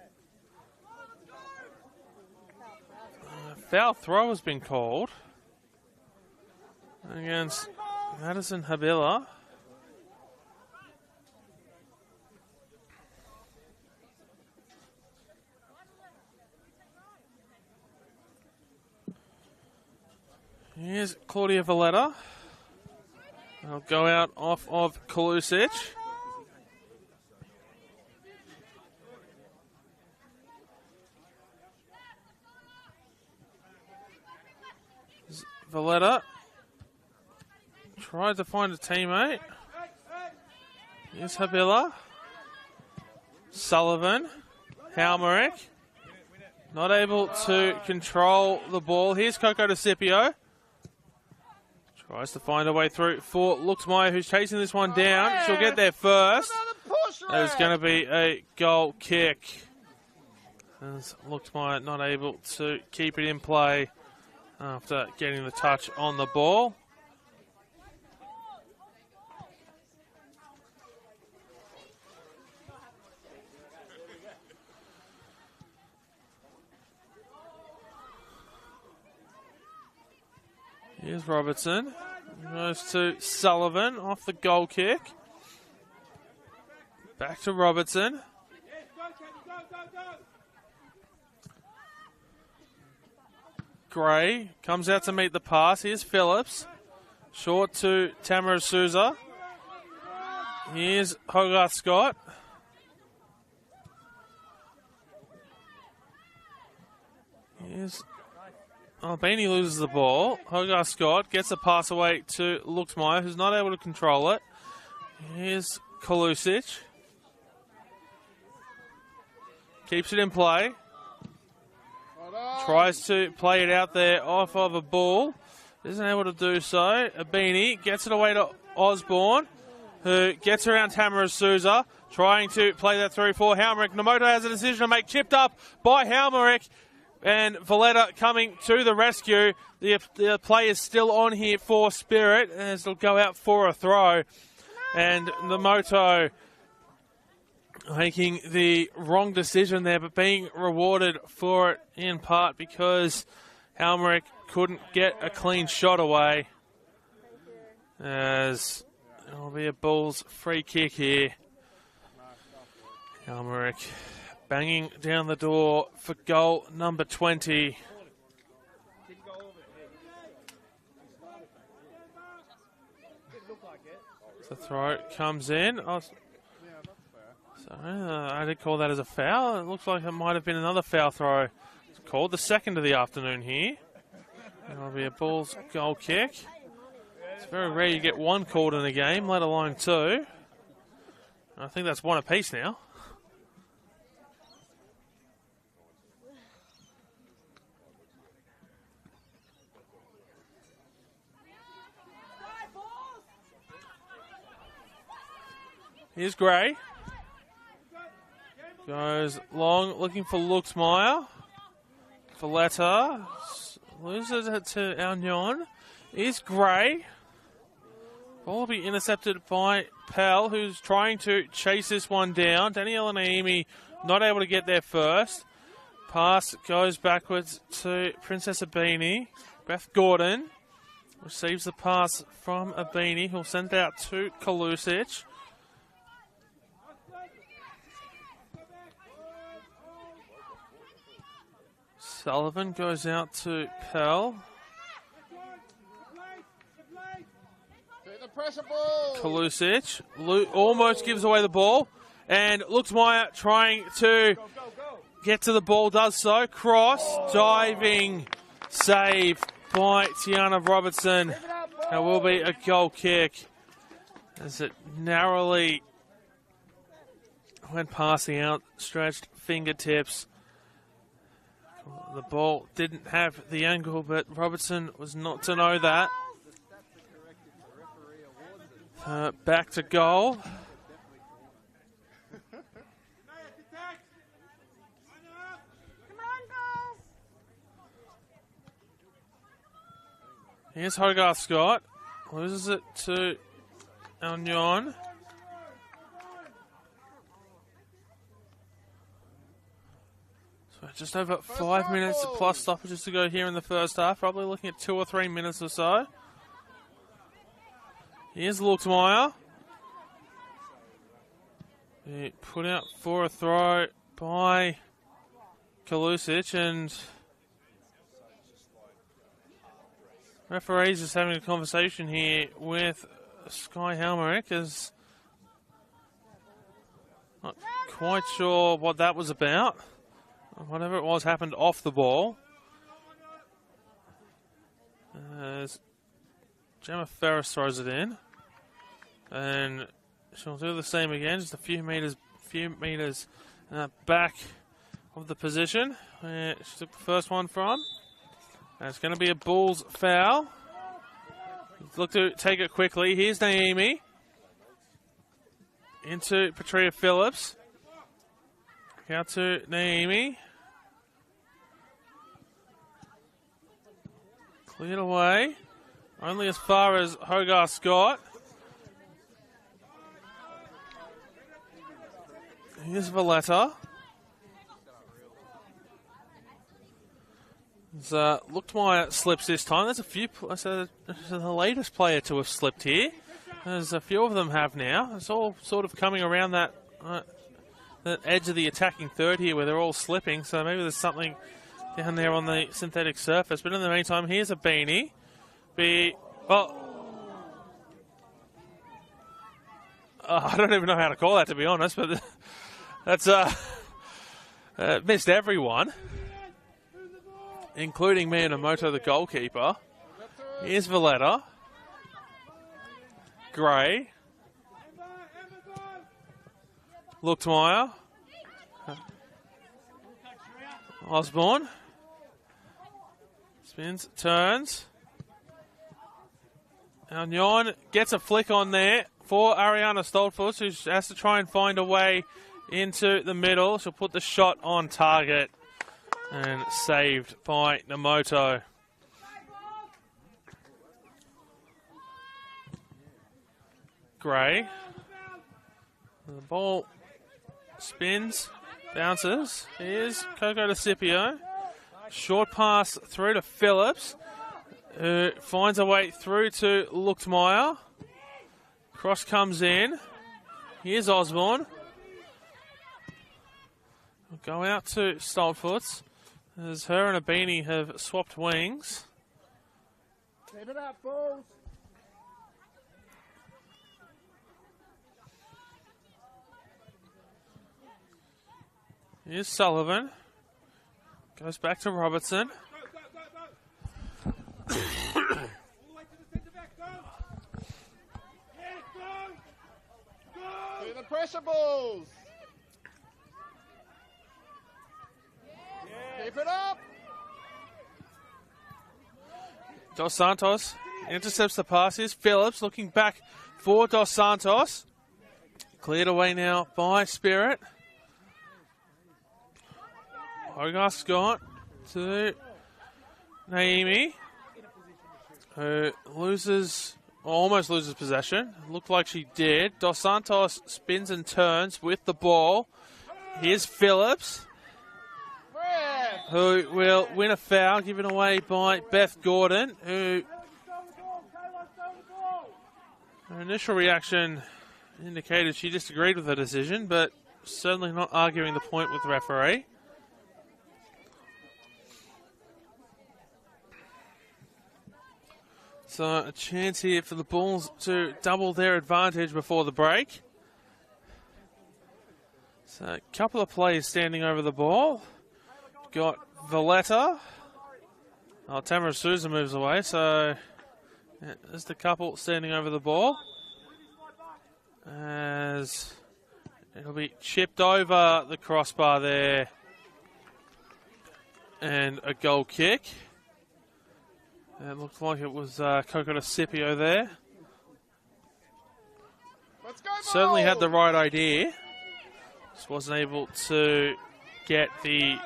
foul throw has been called against Madison Habila. Here's Claudia Valletta. They'll go out off of Kalusic. Valletta tried to find a teammate. Here's Habila. Sullivan. Halmerick. Not able to control the ball. Here's Coco DeCipio. Tries to find a way through for Luchtmeyer, who's chasing this one down. She'll get there first. There's going to be a goal kick. As Luchtmeyer not able to keep it in play after getting the touch on the ball. Here's Robertson. Goes to Sullivan off the goal kick. Back to Robertson. Gray comes out to meet the pass. Here's Phillips. Short to Tamara Souza. Here's Hogarth Scott. Beanie loses the ball. Hogarth Scott gets a pass away to Luxmeyer, who's not able to control it. Here's Kalusic. Keeps it in play. Tries to play it out there off of a ball. Isn't able to do so. Beanie gets it away to Osborne, who gets around Tamara Souza, trying to play that through for Halmerick. Nomoto has a decision to make, chipped up by Halmerick, and Valletta coming to the rescue. The play is still on here for Spirit, as it'll go out for a throw. And Nomoto making the wrong decision there, but being rewarded for it in part because Halmerick couldn't get a clean shot away. As it'll be a Bulls free kick here. Halmerick banging down the door for goal number 20. The throw comes in. I did call that as a foul. It looks like it might have been another foul throw. It's called the second of the afternoon here. It'll be a Bulls goal kick. It's very rare you get one called in a game, let alone two. I think that's one apiece now. Here's Gray. Goes long, looking for Luxmeyer. Valletta loses it to Alnion. Is Gray. Ball will be intercepted by Pell, who's trying to chase this one down. Daniela Naimi not able to get there first. Pass goes backwards to Princess Abini. Beth Gordon receives the pass from Abini, who'll send it out to Kalusic. Sullivan goes out to Pell. Take the pressure ball. Kalusic almost gives away the ball. And Luxmeyer trying to get to the ball, does so. Cross, diving, save by Tiana Robertson. That will be a goal kick as it narrowly went past the outstretched fingertips. The ball didn't have the angle, but Robertson was not to know that. Back to goal. Here's Hogarth Scott. Loses it to Alnion. So just over 5 minutes plus stoppages to go here in the first half. Probably looking at 2 or 3 minutes or so. Here's Luxmeyer. Put out for a throw by Kalusic, and referees just having a conversation here with Sky Halmerick, as not quite sure what that was about. Whatever it was happened off the ball. As Gemma Ferris throws it in, and she'll do the same again, just a few meters back of the position where she took the first one from. And it's going to be a Bulls foul. Look to take it quickly. Here's Naimi into Patria Phillips. Out to Naimi. Cleared away. Only as far as Hogarth Scott. Here's Valletta. Luxmeyer slips this time. There's a few. The latest player to have slipped here. There's a few of them have now. It's all sort of coming around that edge of the attacking third here, where they're all slipping. So maybe there's something down there on the synthetic surface. But in the meantime, here's a Beanie. I don't even know how to call that, to be honest, but that's missed everyone, including Miyamoto, the goalkeeper. Here's Valletta. Gray. Luchtmeyer. Osborne. Spins, turns. Now Nyon gets a flick on there for Ariana Stoltfuss, who has to try and find a way into the middle. She'll put the shot on target and saved by Namoto. Gray. The ball spins, bounces. Here's Coco DeCipio. Short pass through to Phillips, who finds a way through to Luchtmeyer. Cross comes in. Here's Osborne. Go out to Stoltfuss, as her and Abini have swapped wings. Keep it up, Bulls. Here's Sullivan. Goes back to Robertson. Do the pressure, Bulls. Keep it up. Dos Santos intercepts the pass. Here's Phillips looking back for Dos Santos. Cleared away now by Spirit. Hogarth's got to Naimi, who almost loses possession. Looked like she did. Dos Santos spins and turns with the ball. Here's Phillips, who will win a foul given away by Beth Gordon, who her initial reaction indicated she disagreed with the decision, but certainly not arguing the point with the referee. So a chance here for the Bulls to double their advantage before the break. So a couple of players standing over the ball. Got Valletta. Oh, Tamara Souza moves away, so yeah, there's the couple standing over the ball. As it'll be chipped over the crossbar there. And a goal kick. It looked like it was Coco DeCipio there. Let's go, Certainly had the Bulls. right idea. Just wasn't able to get the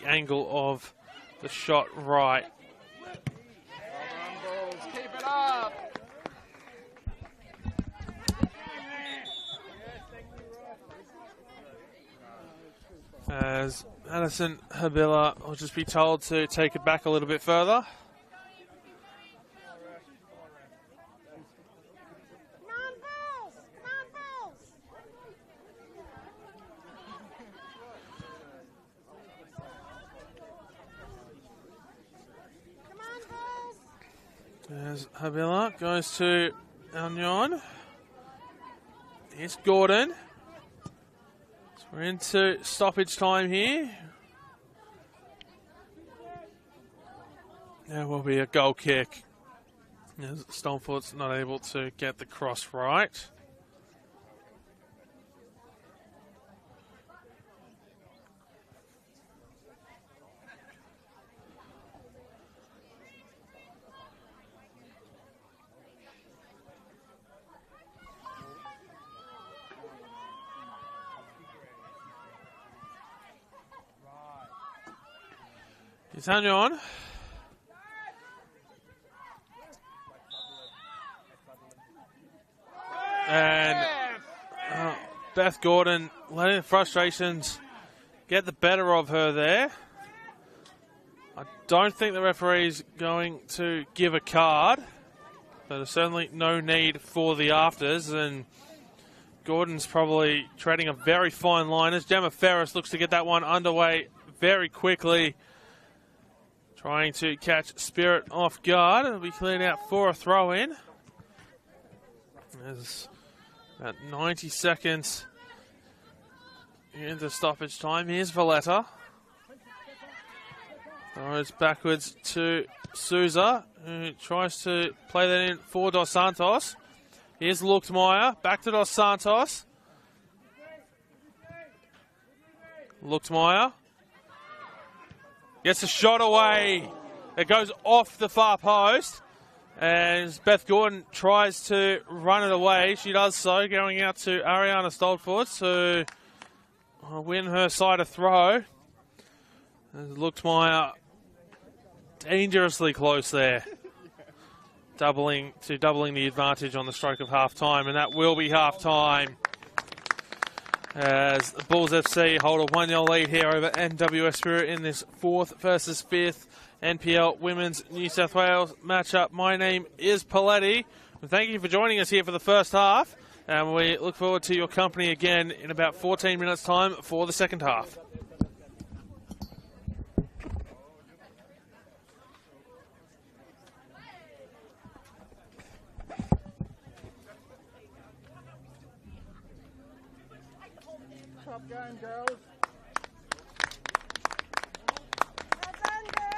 angle of the shot right. Well done, Bulls. Keep it up. As Addison Habila will just be told to take it back a little bit further. Come on, Bulls! Come on, Bulls! Come on, Bulls! As Habila goes to Alnion. Here's Gordon. So we're into stoppage time here. There will be a goal kick. As Stoltfuss not able to get the cross right. It's on. And Beth Gordon letting the frustrations get the better of her there. I don't think the referee's going to give a card, but there's certainly no need for the afters, and Gordon's probably treading a very fine line as Gemma Ferris looks to get that one underway very quickly. Trying to catch Spirit off guard. It'll be cleared out for a throw-in. As About 90 seconds into stoppage time. Here's Valletta. Throws backwards to Souza, who tries to play that in for Dos Santos. Here's Luchtmeyer, back to Dos Santos. Luchtmeyer gets a shot away. It goes off the far post. And Beth Gordon tries to run it away. She does so, going out to Ariana Stoltford to win her side of throw. Luchtmeyer dangerously close there. Doubling the advantage on the stroke of half time, and that will be half time. As the Bulls FC hold a 1-0 lead here over NWS Spirit in this 4th versus 5th NPL Women's New South Wales matchup. My name is Paletti. Thank you for joining us here for the first half, and we look forward to your company again in about 14 minutes' time for the second half. Top game, girls. Well done, girls.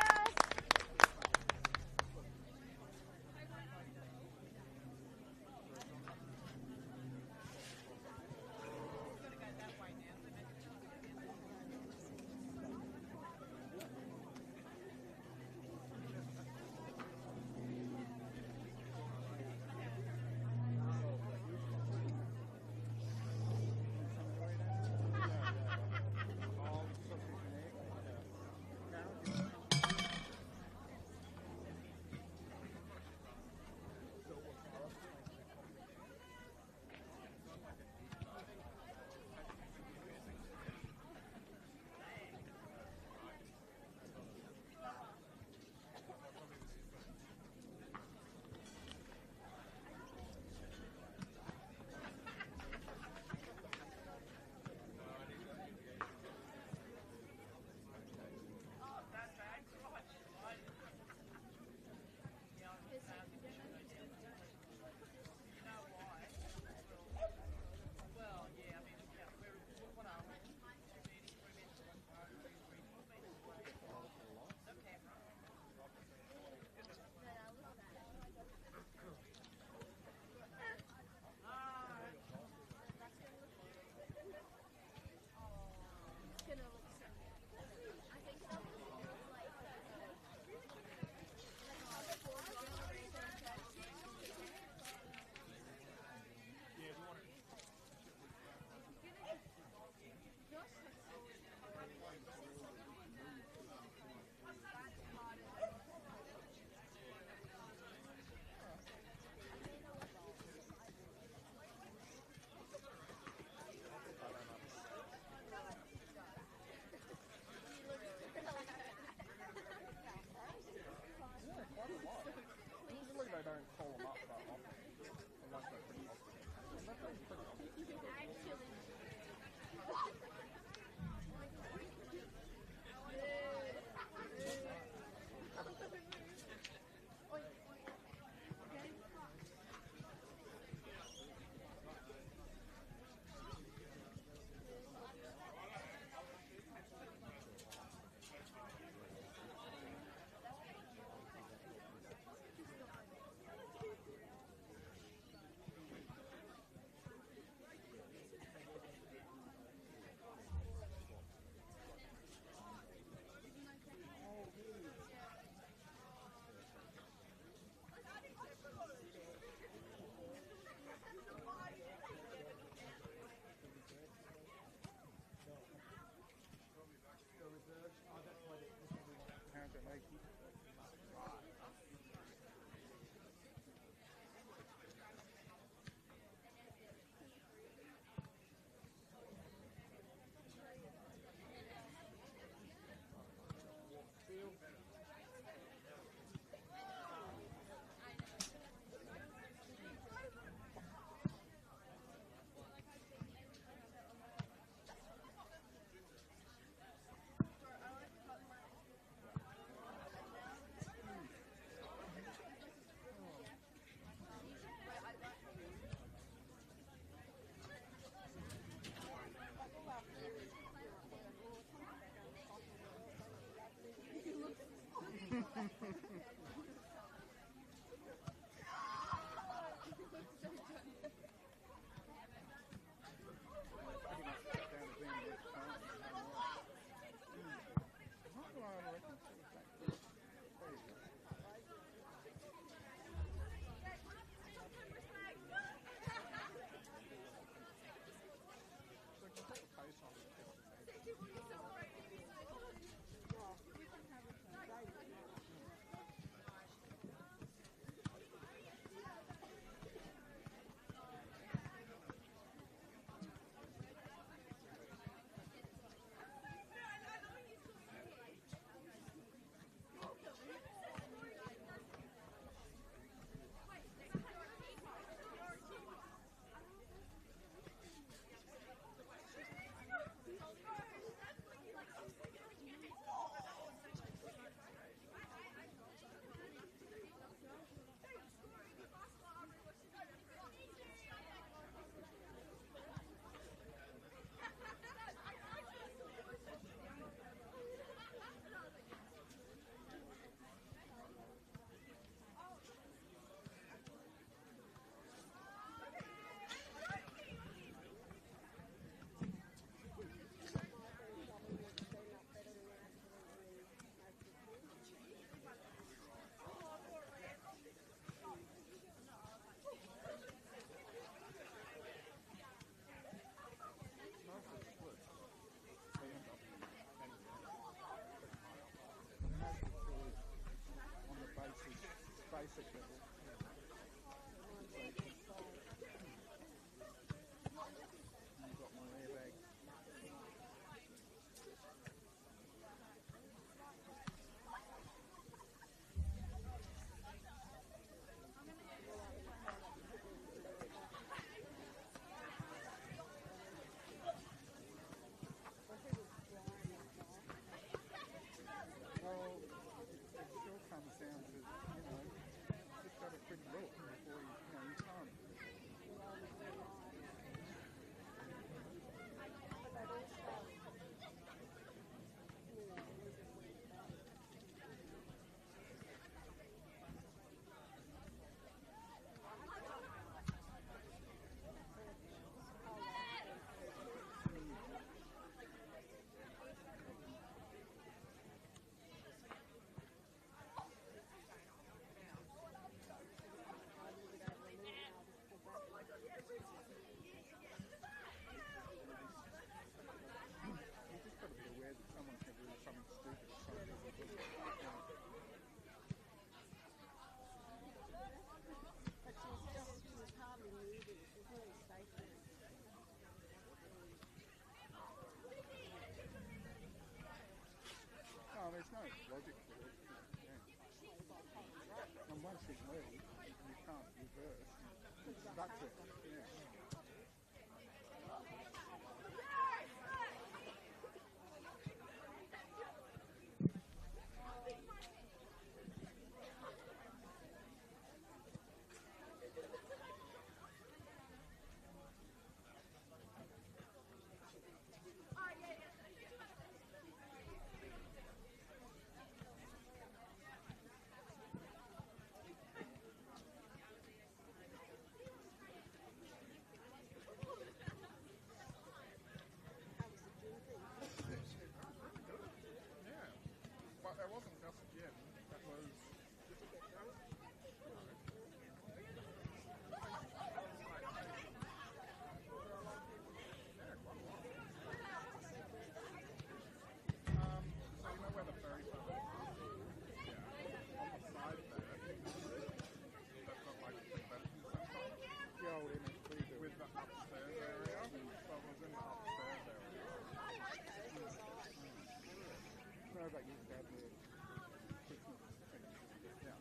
something stupid. Something But she's hardly moving. She's really stationary. no, there's no logic to it. Yeah. And once you move, you can't reverse. That's it. Yeah. Yeah. But it wasn't just gin. It was. So you know where the ferry terminal is? Yeah. On the side there, they've got like a convention centre. The old NSW with the upstairs area. So it was in the upstairs area. No, but you said the Christmas thing. Yeah.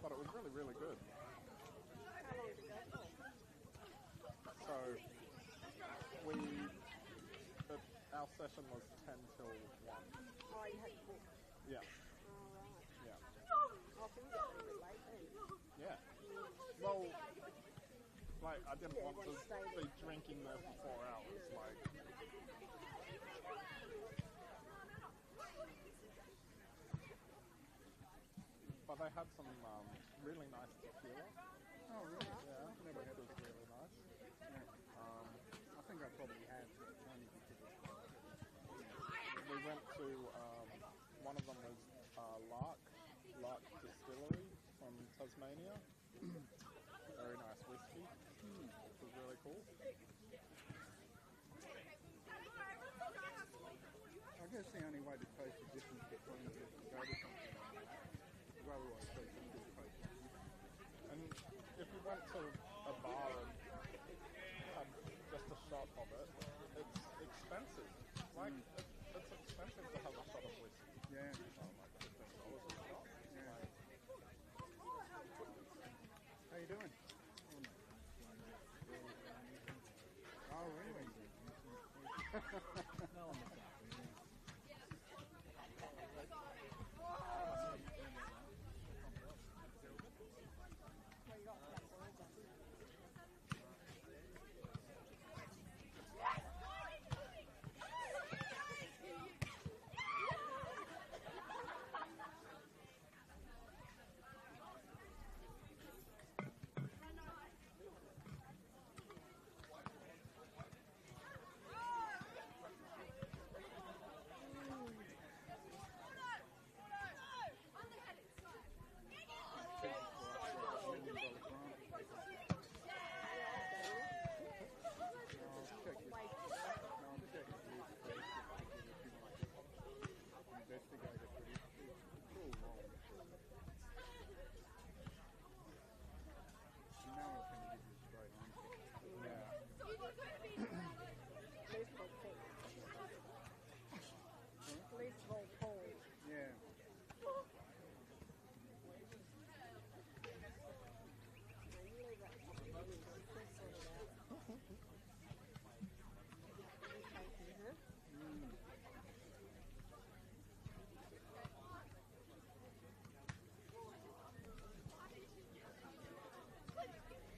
But it was really, really good. How long did you go for? So our session was 10 till 1. Oh, you had to book. Yeah. Oh, right. Yeah. I think you got a bit late then. Yeah. Well, like I didn't Yeah, want to want to stay be there. drinking there for 4 hours. Like. But they had some really nice tequila. Oh, really? Yeah. I've never had it. Was really nice. Yeah. I think I probably had only because we went to one of them was Lark Distillery from Tasmania. Very nice whiskey, which was really cool. I guess the only way to taste the difference between the is to go to something like that. Because otherwise they can do taste. And if you went to a bar and had just a shot of it, it's expensive. Like, it's expensive to have a shot of whiskey. Yeah. Like $15 a shot. Yeah. Like, how you doing? Oh, really? No, I'm not.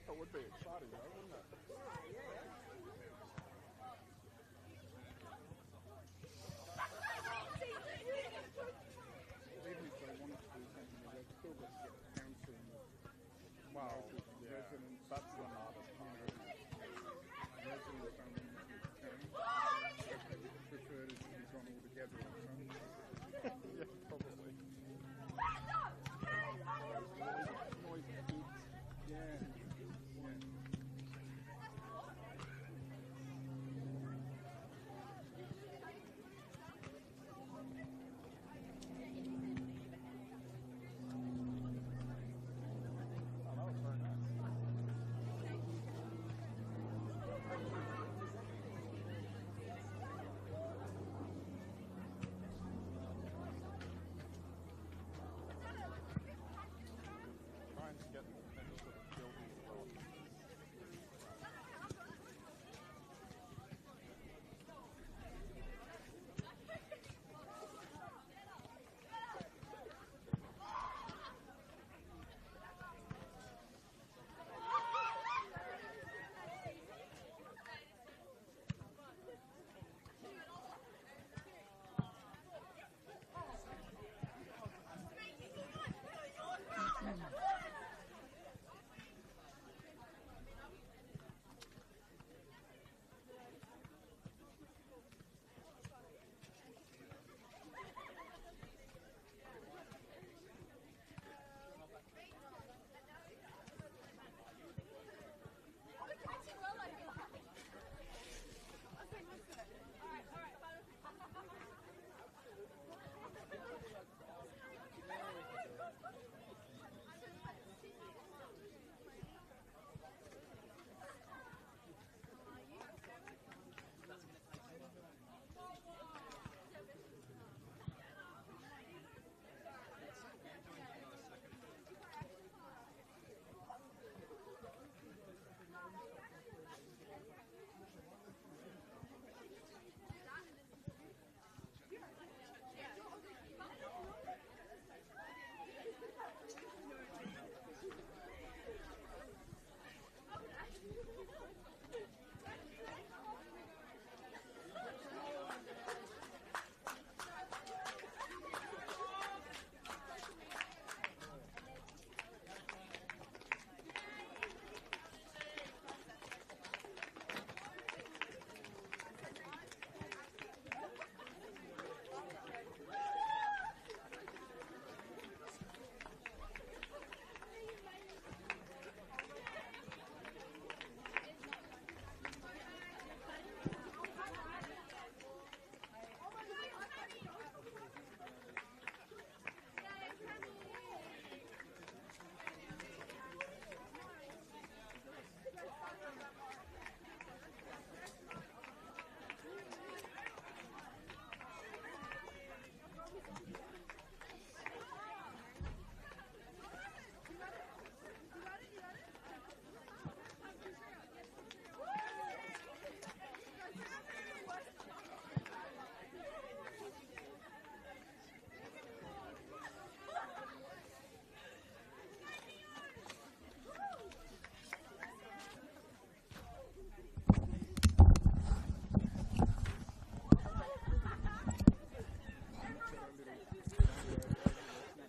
That would be exciting though, wouldn't it? Even if they wanted to do something, they've still got to get council and residents. That's the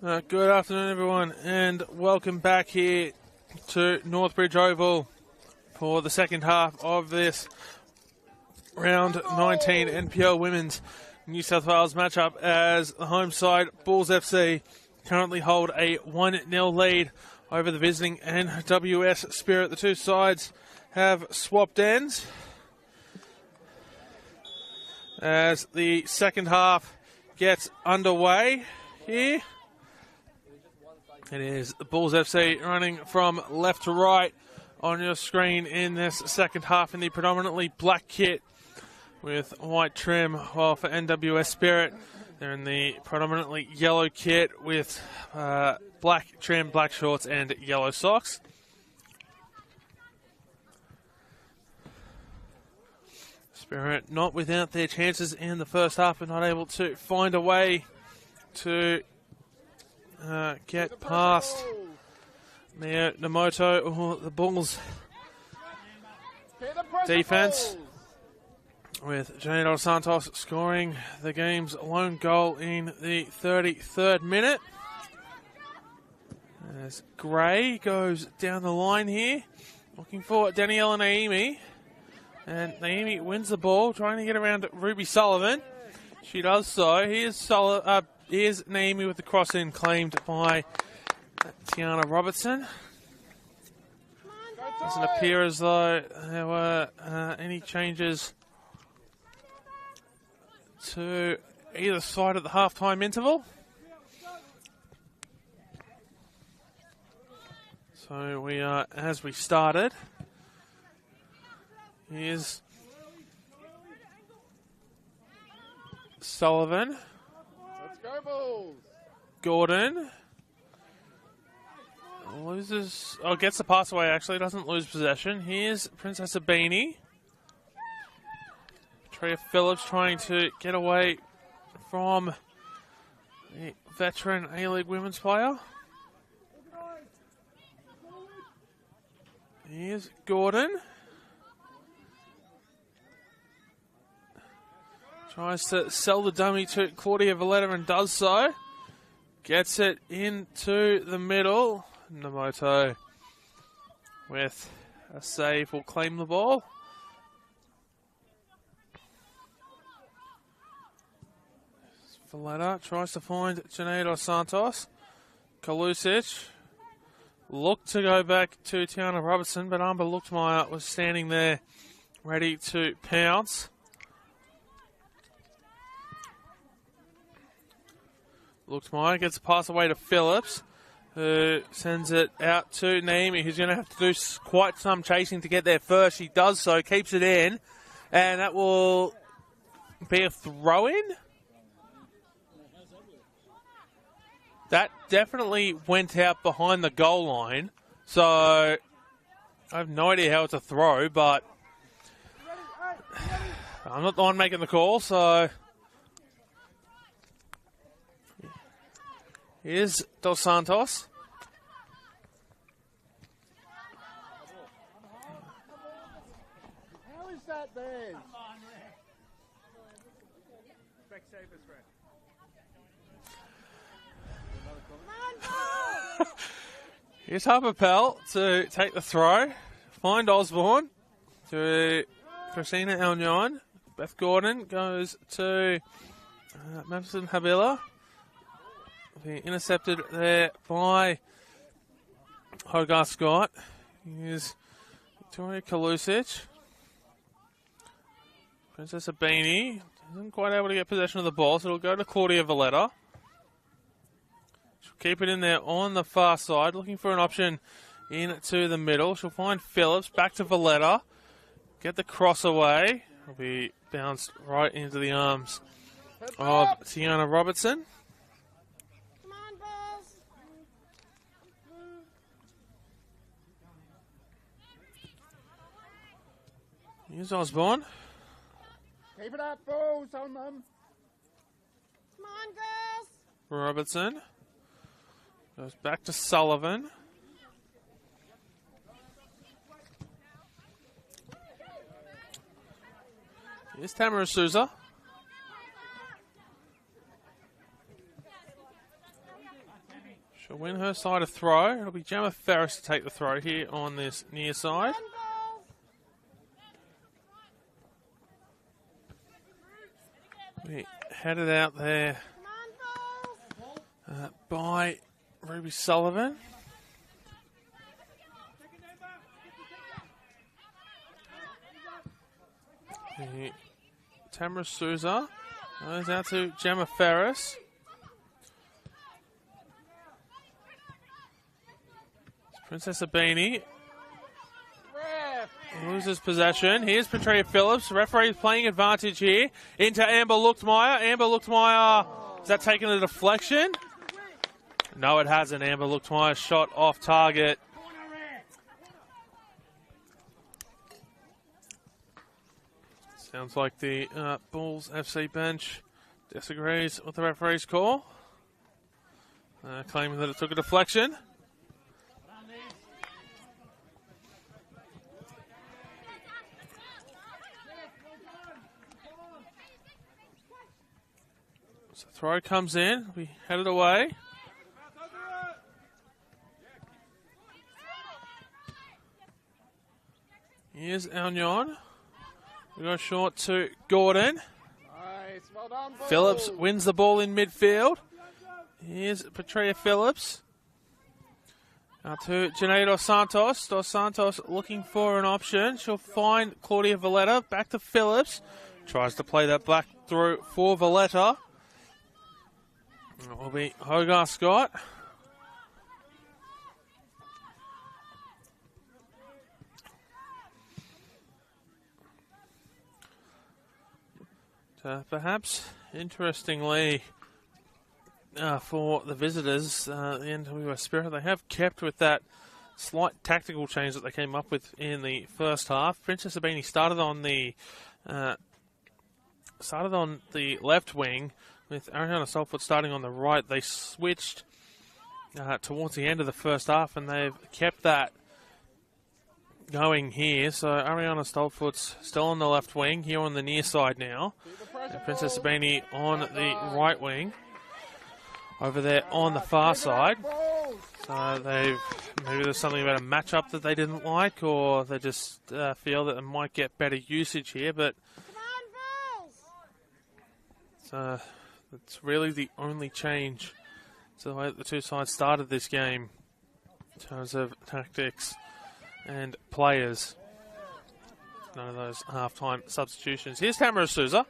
Good afternoon, everyone, and welcome back here to Northbridge Oval for the second half of this round 19 NPL Women's New South Wales matchup, as the home side, Bulls FC, currently hold a 1-0 lead over the visiting NWS Spirit. The two sides have swapped ends as the second half gets underway here. It is the Bulls FC running from left to right on your screen in this second half in the predominantly black kit with white trim, while for NWS Spirit, they're in the predominantly yellow kit with black trim, black shorts, and yellow socks. Spirit not without their chances in the first half, but not able to find a way to get past Mia Namoto or the Bulls defense, with Jane Dos Santos scoring the game's lone goal in the 33rd minute. As Gray goes down the line here, looking for Daniela Naimi. And Naimi wins the ball, trying to get around Ruby Sullivan. She does so. Here's Naimi with the cross-in, claimed by Tiana Robertson. Doesn't appear as though there were any changes to either side at the halftime interval. So we are as we started. Here's Sullivan. Let's go, Bulls. Gordon loses. Oh, gets the pass away, actually. Doesn't lose possession. Here's Princess Abini. Tria Phillips trying to get away from the veteran A-League women's player. Here's Gordon. Tries to sell the dummy to Claudia Valletta and does so. Gets it into the middle. Namoto with a save will claim the ball. Valletta tries to find Janae Dos Santos. Kalusic looked to go back to Tiana Robertson, but Amber Luchtmeyer was standing there ready to pounce. Luchtmeyer gets a pass away to Phillips, who sends it out to Naimi, who's going to have to do quite some chasing to get there first. She does so, keeps it in, and that will be a throw-in. That definitely went out behind the goal line, so I have no idea how it's a throw, but I'm not the one making the call, so here's Dos Santos. How is that there? Here's Harper Pell to take the throw. Find Osborne to Christina Alnion. Beth Gordon goes to Madison Habila. Intercepted there by Hogarth Scott. Here's Victoria Kalusic. Princess Abini isn't quite able to get possession of the ball, so it'll go to Claudia Valletta. She'll keep it in there on the far side, looking for an option into the middle. She'll find Phillips, back to Valletta. Get the cross away. It'll be bounced right into the arms of Tiana Robertson. Come on, Bulls. Here's Osborne. Keep it up, Bulls, on them. Come on, girls. Robertson goes back to Sullivan. Here's Tamara Souza. She'll win her side of throw. It'll be Gemma Ferris to take the throw here on this near side. We headed out there by Ruby Sullivan. Tamara Souza goes out to Gemma Ferris. Princess Abini loses possession. Here's Petria Phillips. Referee playing advantage here. Into Amber Luchtmeyer. Amber Luchtmeyer, is that taking a deflection? No, it hasn't. Amber Luchtmeyer shot off target. Sounds like the Bulls FC bench disagrees with the referee's call, claiming that it took a deflection. So throw comes in. We headed away. Here's Alnion. We go short to Gordon. Nice, well done, Bulls. Phillips wins the ball in midfield. Here's Petria Phillips. Now to Janae Dos Santos. Dos Santos looking for an option. She'll find Claudia Valletta. Back to Phillips. Tries to play that back through for Valletta. It will be Hogarth Scott. Perhaps, interestingly, for the visitors, the NWS Spirit, they have kept with that slight tactical change that they came up with in the first half. Princess Abini started on the left wing, with Ariana Salford starting on the right. They switched towards the end of the first half, and they've kept that going here. So Ariana Stolfoot's still on the left wing, here on the near side now. And Princess Abini on the right wing, over there on the far side. So maybe there's something about a matchup that they didn't like, or they just feel that they might get better usage here. But it's really the only change to the way that the two sides started this game in terms of tactics and players. None of those half-time substitutions. Here's Tamara Souza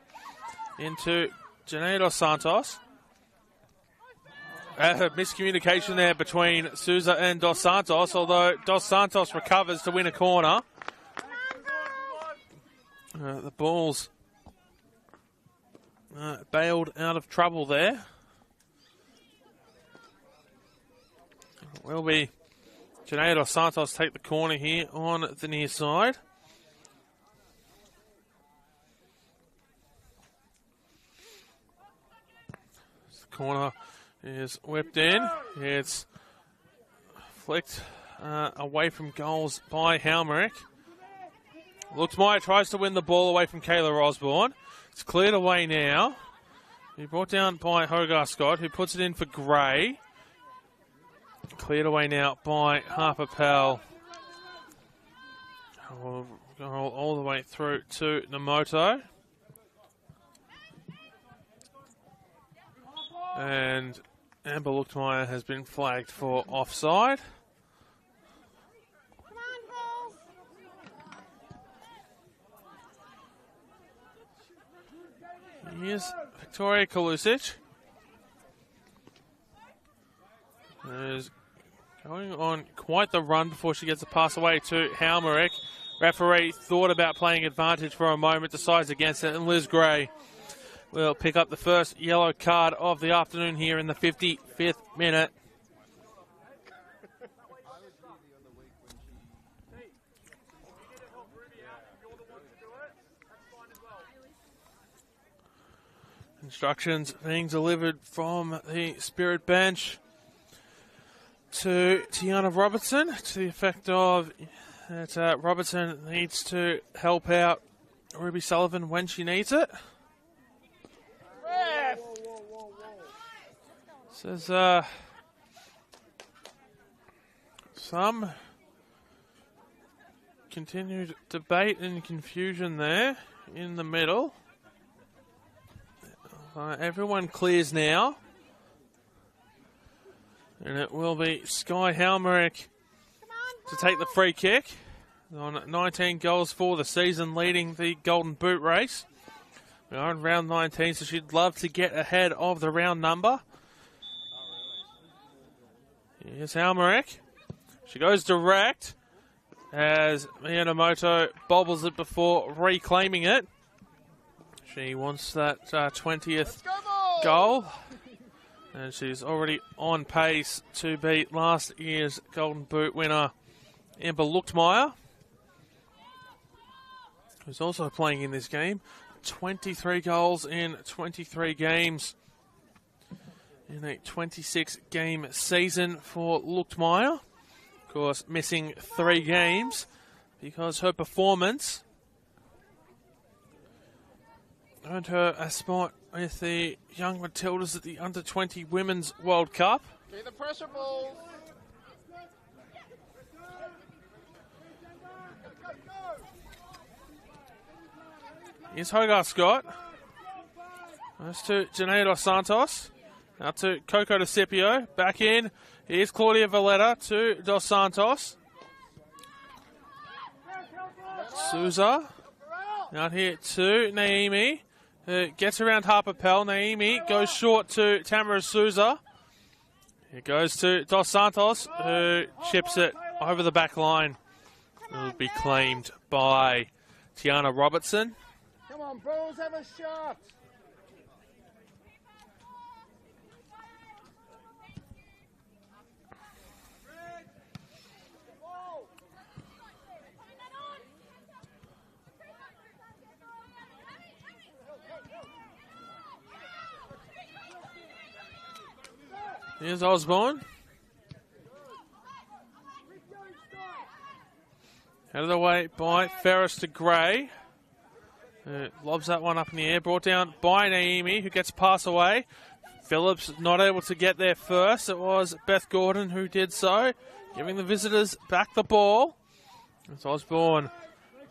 into Janae Dos Santos. Miscommunication there between Souza and Dos Santos, although Dos Santos recovers to win a corner. The Bulls bailed out of trouble there. Will be Janae Dos Santos take the corner here on the near side. The corner is whipped in. It's flicked away from goals by Halmerick. Luchtmeyer tries to win the ball away from Kayla Osborne. It's cleared away now. He brought down by Hogarth Scott, who puts it in for Gray. Cleared away now by Harper Pell. We'll go all the way through to Namoto. And Amber Luchtmeyer has been flagged for offside. Here's Victoria Kalusic. Is going on quite the run before she gets a pass away to Halmerick. Referee thought about playing advantage for a moment, decides against it, and Liz Gray will pick up the first yellow card of the afternoon here in the 55th minute. Instructions being delivered from the Spirit bench to Tiana Robertson, to the effect of that Robertson needs to help out Ruby Sullivan when she needs it. Says Some continued debate and confusion there in the middle. Everyone clears now. And it will be Sky Halmerick to take the free kick. On 19 goals for the season, leading the Golden Boot race. We are in round 19, so she'd love to get ahead of the round number. Here's Halmerick. She goes direct as Miyamoto bobbles it before reclaiming it. She wants that 20th goal. And she's already on pace to beat last year's Golden Boot winner, Amber Luchtmeyer, who's also playing in this game. 23 goals in 23 games in a 26-game season for Luchtmeyer. Of course, missing 3 games because her performance earned her a spot with the Young Matildas at the Under-20 Women's World Cup. Okay, the pressure balls. Here's Hogarth Scott. Goes to Janae Dos Santos. Now to Coco De Scipio. Back in. Here's Claudia Valletta to Dos Santos. Souza. Out here to Naomi. Gets around Harper Pell. Naomi goes short to Tamara Souza. It goes to Dos Santos, who chips it over the back line. It will be claimed by Tiana Robertson. Come on, Bulls, have a shot. Here's Osborne. Headed away by Ferris to Gray. Lobs that one up in the air. Brought down by Naomi, who gets pass away. Phillips not able to get there first. It was Beth Gordon who did so, giving the visitors back the ball. It's Osborne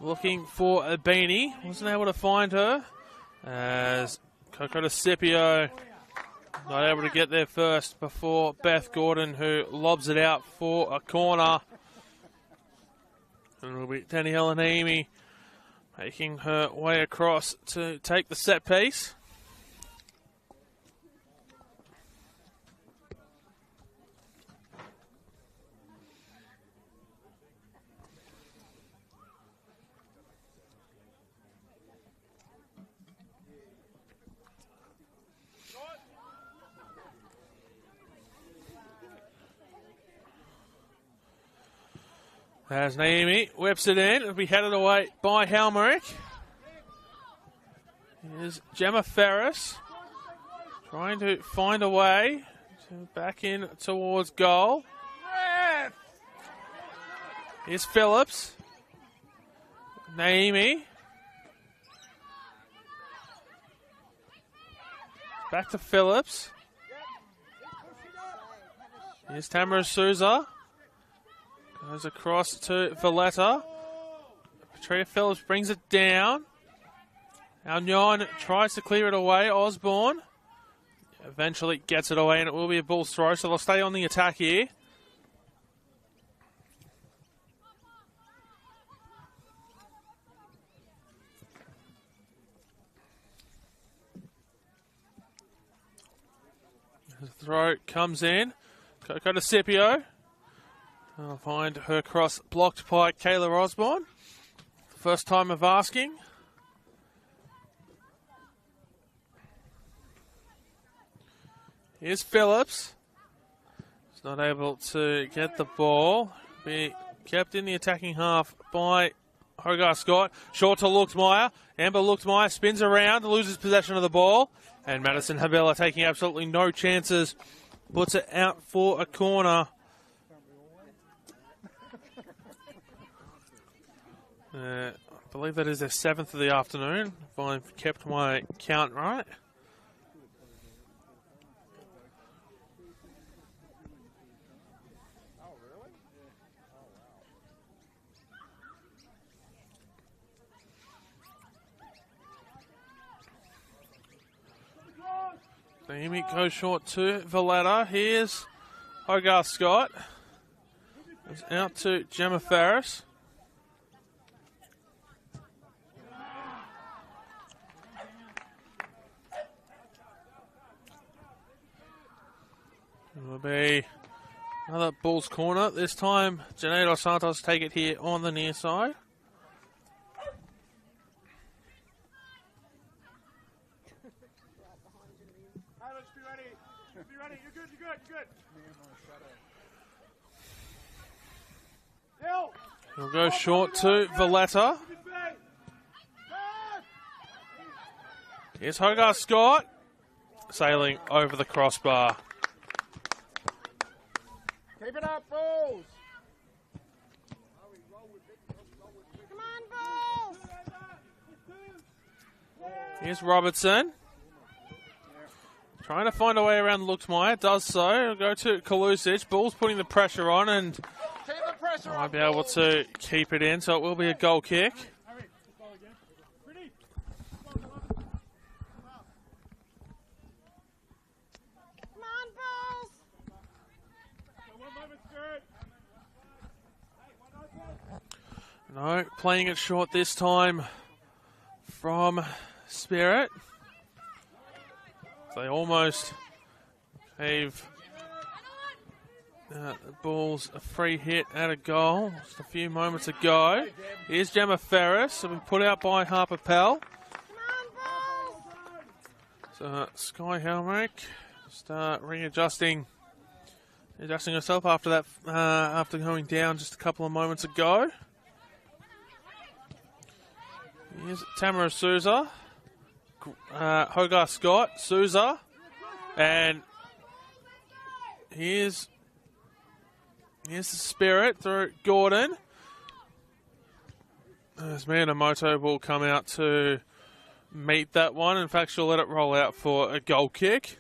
looking for a beanie. Wasn't able to find her. As Coco De Scipio not able to get there first before Beth Gordon, who lobs it out for a corner. And it'll be Danielle Naomi making her way across to take the set piece. As Naomi whips it in, it'll be headed away by Halmerick. Here's Gemma Ferris trying to find a way to back in towards goal. Here's Phillips. Naomi. Back to Phillips. Here's Tamara Souza. Goes across to Valletta. Petria Phillips brings it down. Alnion tries to clear it away. Osborne eventually gets it away, and it will be a Bulls throw, so they'll stay on the attack here. The throw comes in. Coco De Scipio. I'll find her cross blocked by Kayla Osborne. First time of asking. Here's Phillips. He's not able to get the ball. Be kept in the attacking half by Hogarth Scott. Short to Luchtmeyer. Amber Luchtmeyer spins around, loses possession of the ball. And Madison Habella taking absolutely no chances. Puts it out for a corner. I believe that is their 7th of the afternoon, if I've kept my count right. Naomi goes short to Valletta. Here's Hogarth Scott. Goes out to Gemma Ferris. It will be another Bulls corner. This time, Janae Dos Santos take it here on the near side. He'll go short to Valletta. Here's Hogarth Scott sailing over the crossbar. Keep it up, Bulls. Come on, Bulls! Here's Robertson. Trying to find a way around Luxmeyer. Does so. He'll go to Kalusic. Bulls putting the pressure on and Keep the pressure might on, be able Bulls. to keep it in, so it will be a goal kick. Come on, Bulls! No, playing it short this time from Spirit. They almost gave the Bulls a free hit at a goal just a few moments ago. Here's Gemma Ferris, will be put out by Harper Pell. Come on, Bulls! So Sky Helmerick just adjusting herself after that, after going down just a couple of moments ago. Here's Tamara Souza, Hogarth Scott, Souza, and here's the Spirit through Gordon. As Miyamoto will come out to meet that one. In fact, she'll let it roll out for a goal kick.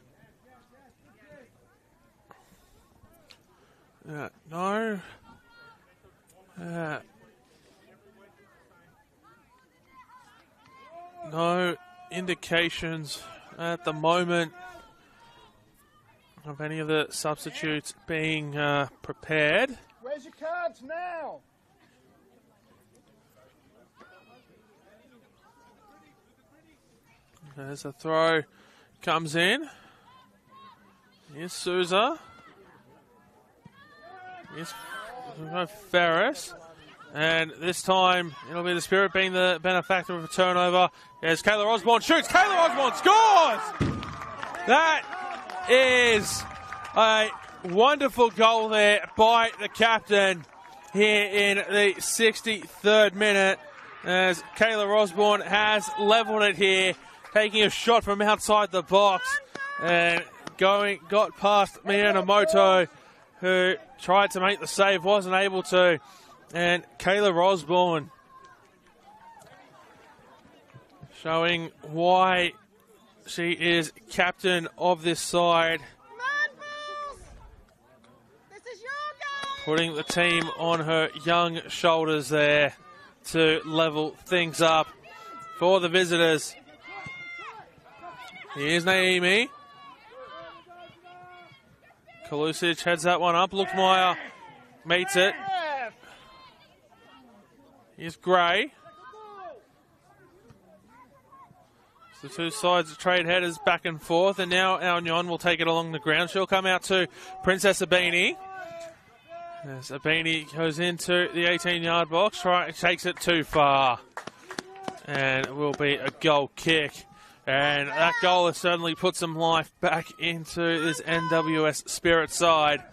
No. No indications at the moment of any of the substitutes being prepared. Where's your cards now? As a throw comes in. Here's Souza. Here's Ferris. And this time, it'll be the Spirit being the benefactor of a turnover. As Kayla Osborne shoots. Kayla Osborne scores! That is a wonderful goal there by the captain here in the 63rd minute. As Kayla Osborne has levelled it here, taking a shot from outside the box. And got past Miyamoto, who tried to make the save, wasn't able to. And Kayla Osborne showing why she is captain of this side. Come on, Bulls! This is your game! Putting the team on her young shoulders there to level things up for the visitors. Here's Naomi. Kalusic heads that one up. Luckmeyer meets it. Here's Gray. So the two sides trade headers back and forth, and now Alnyon will take it along the ground. She'll come out to Princess Abini. As Abini goes into the 18-yard box, takes it too far. And it will be a goal kick. And that goal has certainly put some life back into this NWS Spirit side.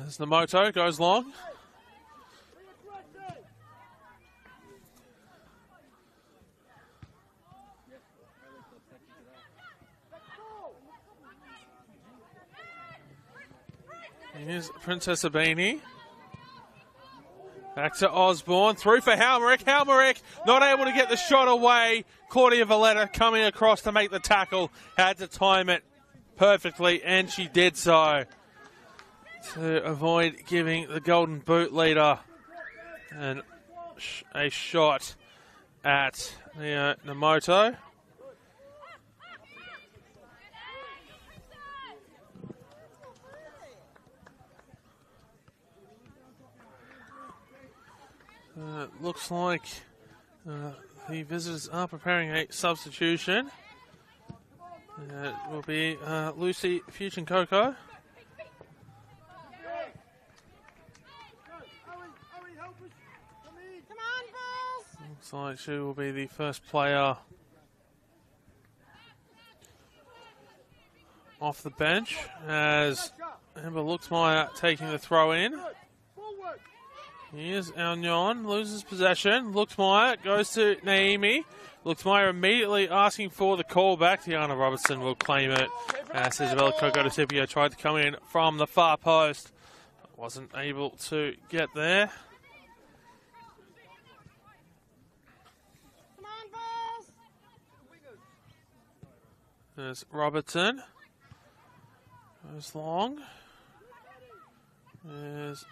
As the moto goes long. Here's Princess Abini. Back to Osborne. Through for Halmerick. Halmerick not able to get the shot away. Claudia Valletta coming across to make the tackle. Had to time it perfectly, and she did so to avoid giving the golden boot leader a shot at Namoto. Looks like the visitors are preparing a substitution. It will be Lucy Fuchin-Coco. Come on, Bulls! Looks like she will be the first player off the bench as Amber Luxmeyer taking the throw in. Here's Alnion, loses possession. Luxmeyer goes to Naomi. Luxmeyer immediately asking for the call back. Tiana Robertson will claim it. As Isabella Coco-DeCipio tried to come in from the far post. Wasn't able to get there. Come on, Bulls! There's Robertson. Goes long. There's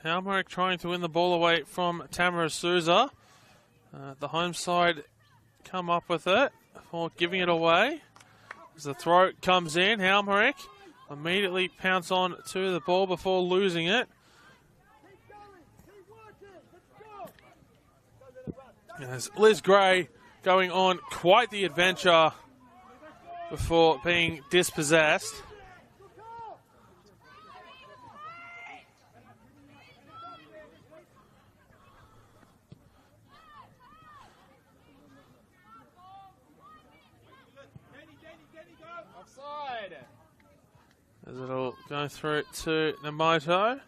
Halmerick trying to win the ball away from Tamara Souza. The home side come up with it for giving it away. As the throw comes in, Halmerick immediately pounce on to the ball before losing it. As Liz Gray going on quite the adventure before being dispossessed. As it'll go through to Namoto.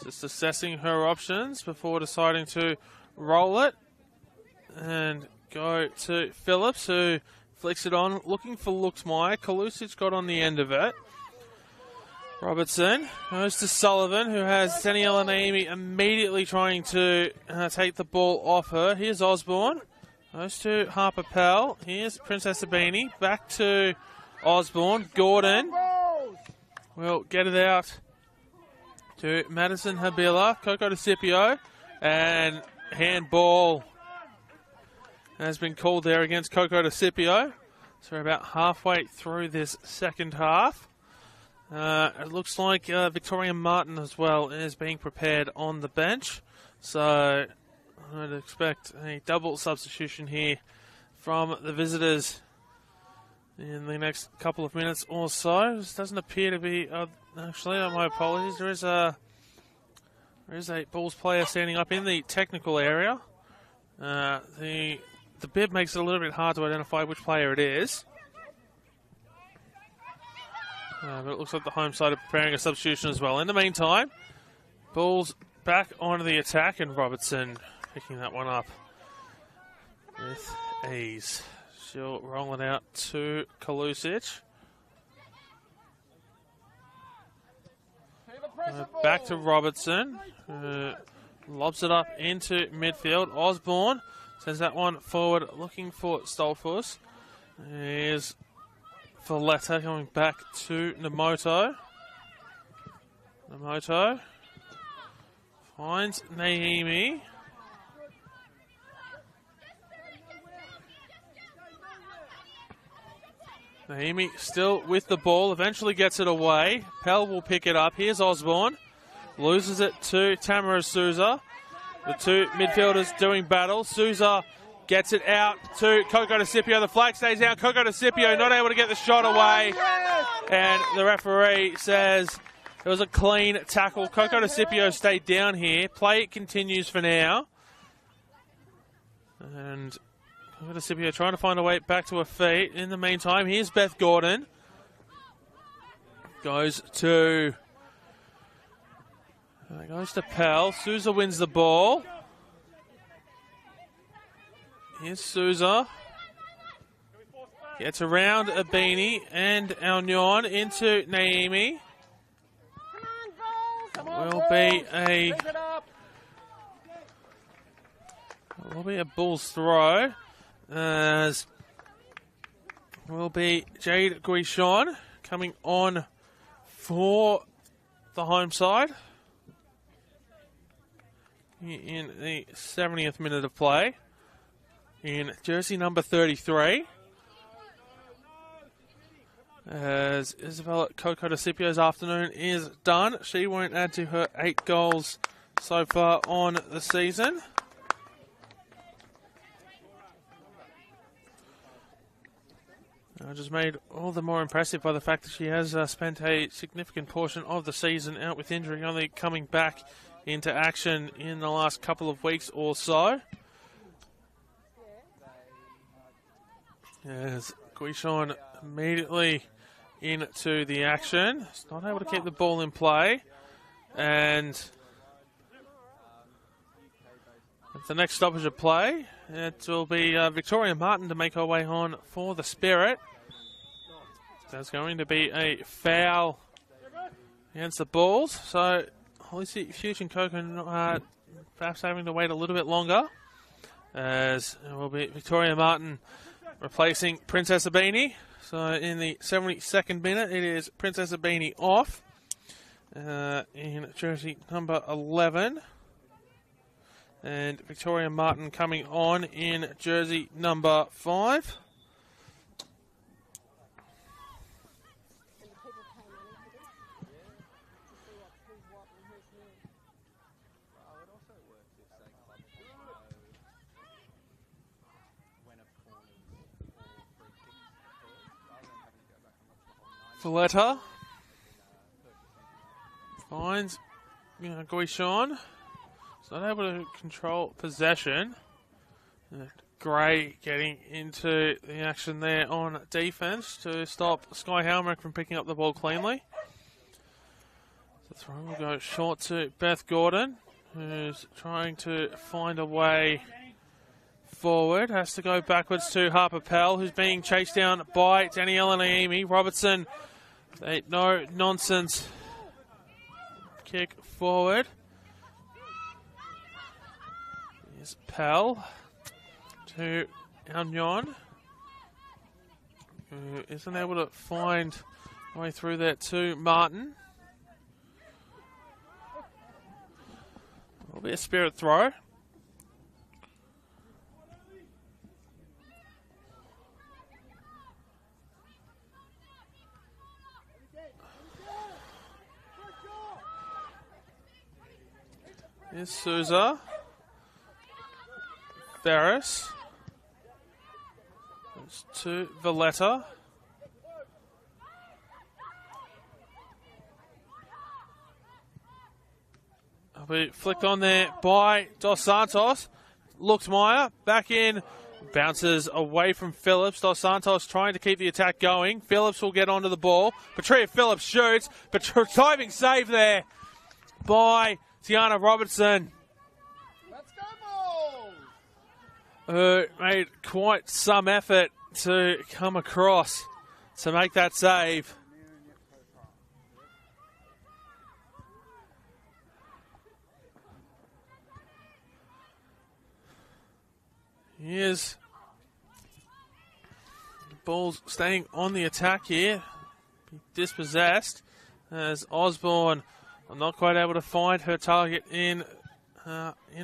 Just assessing her options before deciding to roll it. And go to Phillips, who flicks it on, looking for Luxmeyer. Kalusic got on the end of it. Robertson goes to Sullivan, who has Daniela Naimi immediately trying to take the ball off her. Here's Osborne. Goes to Harper Pell. Here's Princess Sabini. Back to Osborne. Gordon will get it out to Madison Habila. Coco-DeCipio. And handball has been called there against Coco-DeCipio. So we're about halfway through this second half. It looks like Victoria Martin as well is being prepared on the bench. So I'd expect a double substitution here from the visitors in the next couple of minutes or so. This doesn't appear to be... actually, my apologies. There is a Bulls player standing up in the technical area. The bib makes it a little bit hard to identify which player it is. But it looks like the home side are preparing a substitution as well. In the meantime, Bulls back onto the attack, and Robertson picking that one up with ease. She'll roll it out to Kalusic. Back to Robertson. Lobs it up into midfield. Osborne sends that one forward, looking for Stolfus. Here's Valletta going back to Namoto. Namoto finds Naimi. Naimi still with the ball, eventually gets it away. Pell will pick it up. Here's Osborne. Loses it to Tamara Souza. The two midfielders doing battle. Souza gets it out to Coco-DeCipio. The flag stays down. Coco-DeCipio not able to get the shot away. And the referee says it was a clean tackle. Coco-DeCipio stayed down here. Play continues for now. And Coco-DeCipio trying to find a way back to her feet. In the meantime, here's Beth Gordon. Goes to Pell. Souza wins the ball. Here's Souza. Gets around Abini and Alnion into Naimi. Will be a Bulls throw as will be Jade Guichon coming on for the home side in the 70th minute of play in jersey number 33. As Isabella Cocodicipio's afternoon is done, she won't add to her 8 goals so far on the season. Just made all the more impressive by the fact that she has spent a significant portion of the season out with injury, only coming back into action in the last couple of weeks or so. As Guichon immediately into the action. It's not able to keep the ball in play. And at the next stoppage of play, it will be Victoria Martin to make her way on for the Spirit. There's going to be a foul against the Bulls. So, Holly Fusion Coco perhaps having to wait a little bit longer. As it will be Victoria Martin replacing Princess Abini. So, in the 72nd minute, it is Princess Abini off in jersey number 11. And Victoria Martin coming on in jersey number 5. Valletta finds Guichon. He's not able to control possession. Gray getting into the action there on defense to stop Sky Helmerick from picking up the ball cleanly. The throw will go short to Beth Gordon, who's trying to find a way forward. Has to go backwards to Harper Pell, who's being chased down by Daniela Naimi. Robertson, a no-nonsense kick forward. Here's Pell to Alnion, who isn't able to find a way through there to Martin. Will be a Spirit throw. Here's Souza. Ferris. It's to Valletta. Will be flicked on there by Dos Santos. Luxmeyer back in. Bounces away from Phillips. Dos Santos trying to keep the attack going. Phillips will get onto the ball. Patria Phillips shoots. But diving save there by Tiana Robertson, Let's go, Bulls! who made quite some effort to come across to make that save. Here's the Bulls staying on the attack here. Dispossessed as Osborne not quite able to find her target in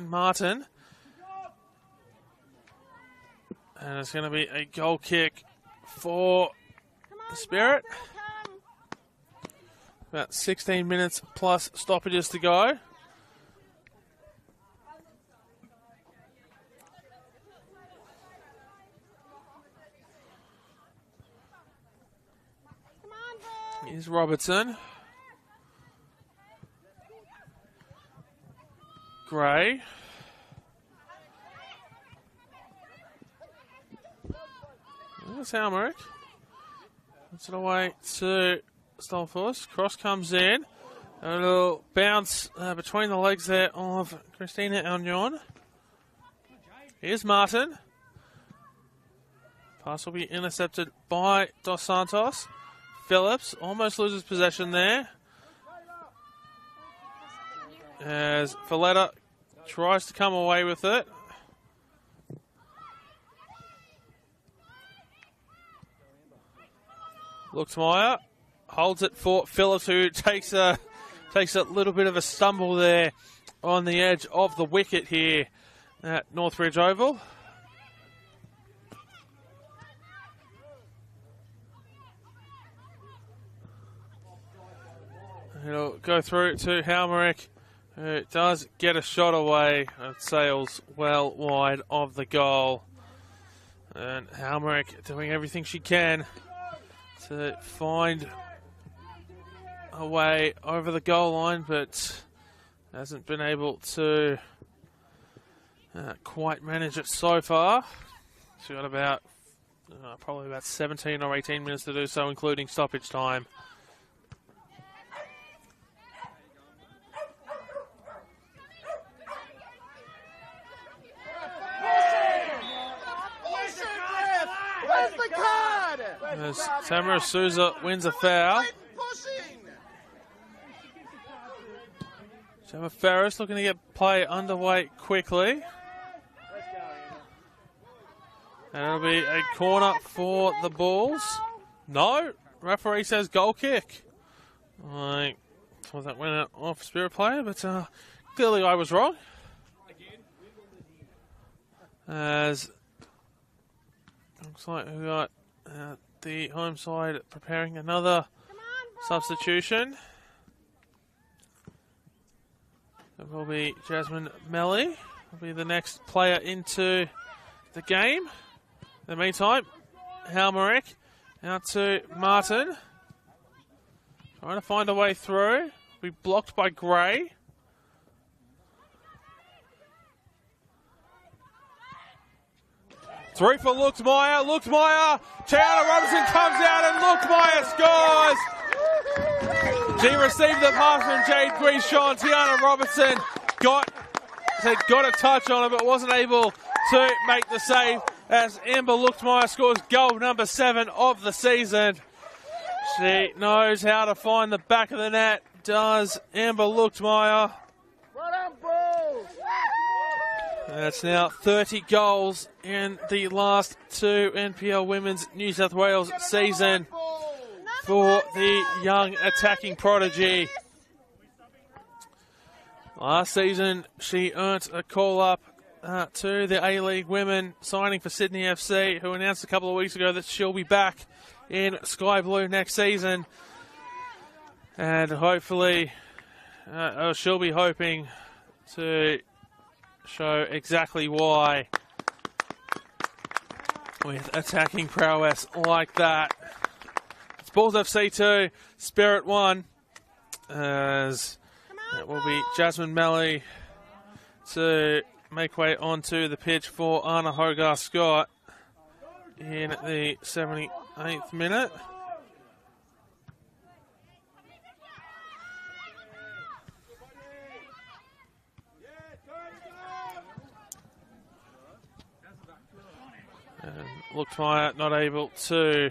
Martin. And it's going to be a goal kick for the Spirit. About 16 minutes plus stoppages to go. Here's Robertson. Gray. There's Helmerick. Puts it away to Stolfos. Cross comes in. A little bounce between the legs there of Christina Alnion. Here's Martin. Pass will be intercepted by Dos Santos. Phillips almost loses possession there. As Valletta tries to come away with it. Luxmeyer holds it for Phillips, who takes a little bit of a stumble there on the edge of the wicket here at Northbridge Oval. It'll go through to Halmerick, who does get a shot away. It sails well wide of the goal. And Halmerick doing everything she can to find a way over the goal line, but hasn't been able to quite manage it so far. She's got about probably about 17 or 18 minutes to do so, including stoppage time. As Tamara Souza wins a foul. Gemma Ferris looking to get play underway quickly. And it'll be a corner for the Bulls. No, referee says goal kick. I thought that went out off Spirit player, but clearly I was wrong. As looks like we got the home side preparing another substitution. It will be Jasmine Melly, will be the next player into the game. In the meantime, Halmerick out to Martin. Trying to find a way through. Be blocked by Gray. Three for Luxmeyer. Luxmeyer. Tiana Robinson comes out and Luxmeyer scores. She received the pass from Jade Guichon. Tiana Robinson got a touch on it, but wasn't able to make the save as Amber Luxmeyer scores goal number 7 of the season. She knows how to find the back of the net, does Amber Luxmeyer. That's now 30 goals in the last 2 NPL Women's New South Wales season for the young attacking prodigy. Last season, she earned a call-up to the A-League Women, signing for Sydney FC, who announced a couple of weeks ago that she'll be back in Sky Blue next season. And hopefully, she'll be hoping to show exactly why with attacking prowess like that. It's Bulls FC 2, Spirit 1, as it will be Jasmine Melly to make way onto the pitch for Anna Hogarth-Scott in the 78th minute. And Luxmeyer not able to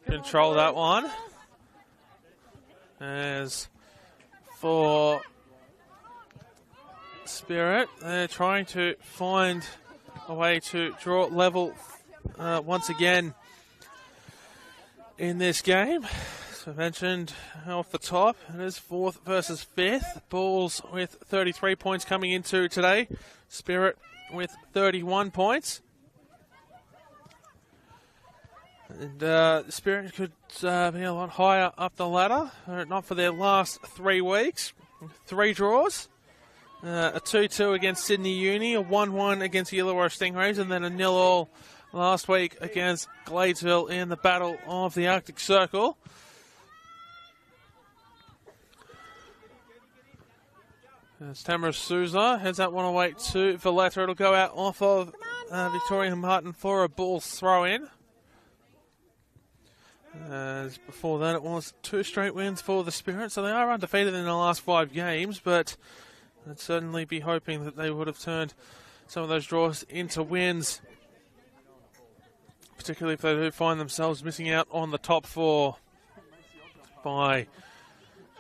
control that one. As for Spirit, they're trying to find a way to draw level once again in this game. As I mentioned off the top, it is 4th versus 5th. Bulls with 33 points coming into today. Spirit with 31 points. And Spirit could be a lot higher up the ladder, not for their last 3 weeks. 3 draws. A 2-2 against Sydney Uni, a 1-1 against Illawarra Stingrays, and then a 0-0 last week against Gladesville in the Battle of the Arctic Circle. As Tamara Souza heads that one away to Valletta. It'll go out off of Victoria Martin for a Bulls throw-in. As before that, it was 2 straight wins for the Spirit, so they are undefeated in the last 5 games, but I'd certainly be hoping that they would have turned some of those draws into wins, particularly if they do find themselves missing out on the top 4 by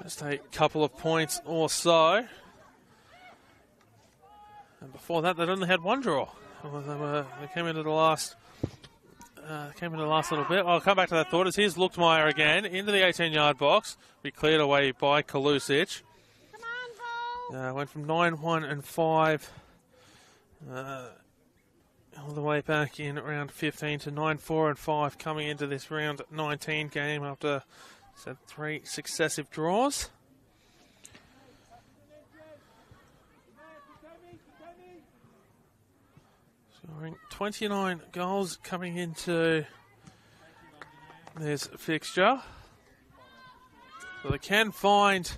just a couple of points or so. And before that, they'd only had 1 draw. They came into the last came in the last little bit. I'll come back to that thought as here's Luchtmeyer again into the 18-yard box. Be cleared away by Kalusic. Went from 9-1 and 5 all the way back in round 15 to 9-4 and 5 coming into this round 19 game after 3 successive draws. Scoring 29 goals coming into this fixture. So they can find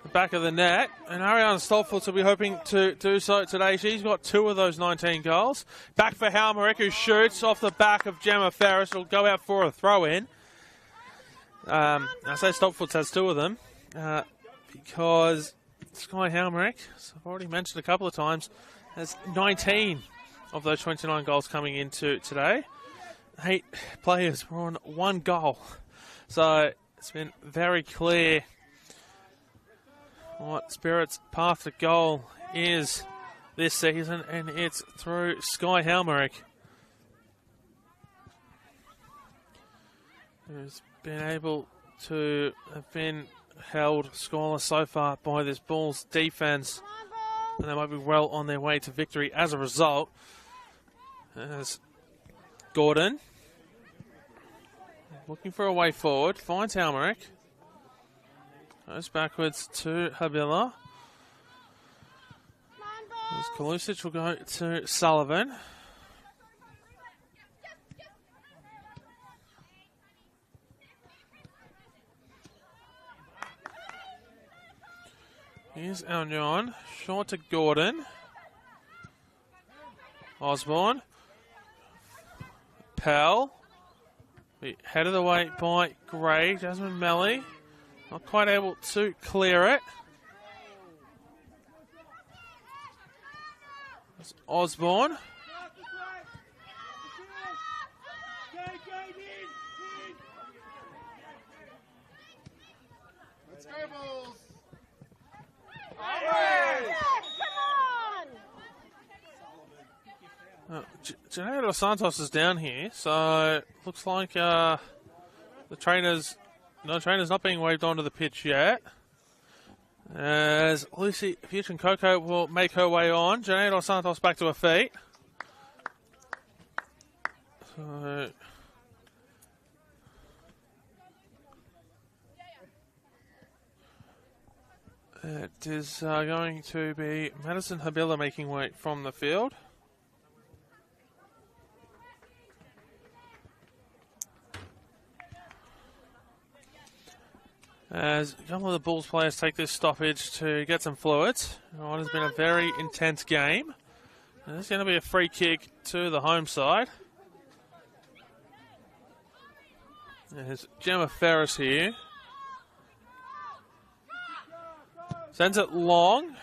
the back of the net, and Ariana Stolfutz will be hoping to do so today. She's got 2 of those 19 goals. Back for Halmerick, who shoots off the back of Gemma Ferris. It'll go out for a throw-in. I say Stolfutz has 2 of them because Sky Halmerick, as I've already mentioned a couple of times, has 19 of those 29 goals coming into today. 8 players were on 1 goal. So it's been very clear what Spirit's path to goal is this season, and it's through Sky Halmerick, who's been able to have been held scoreless so far by this Bulls defense, and they might be well on their way to victory as a result. As Gordon looking for a way forward, finds Halmerick. Goes backwards to Habila. As Kalusic will go to Sullivan. Here's Alnion. Short to Gordon. Osborne. Pell. Headed away by Gray. Jasmine Melly. Not quite able to clear it. That's Osborne. Let's go, Bulls! Janelle Dos Santos is down here, so looks like the trainer's not being waved onto the pitch yet. As Lucy Fuchin-Coco will make her way on. Janelle Dos Santos back to her feet. So it is going to be Madison Habila making way from the field. As a couple of the Bulls players take this stoppage to get some fluids. What has been a very intense game. And there's going to be a free kick to the home side. There's Gemma Ferris here. Sends it long.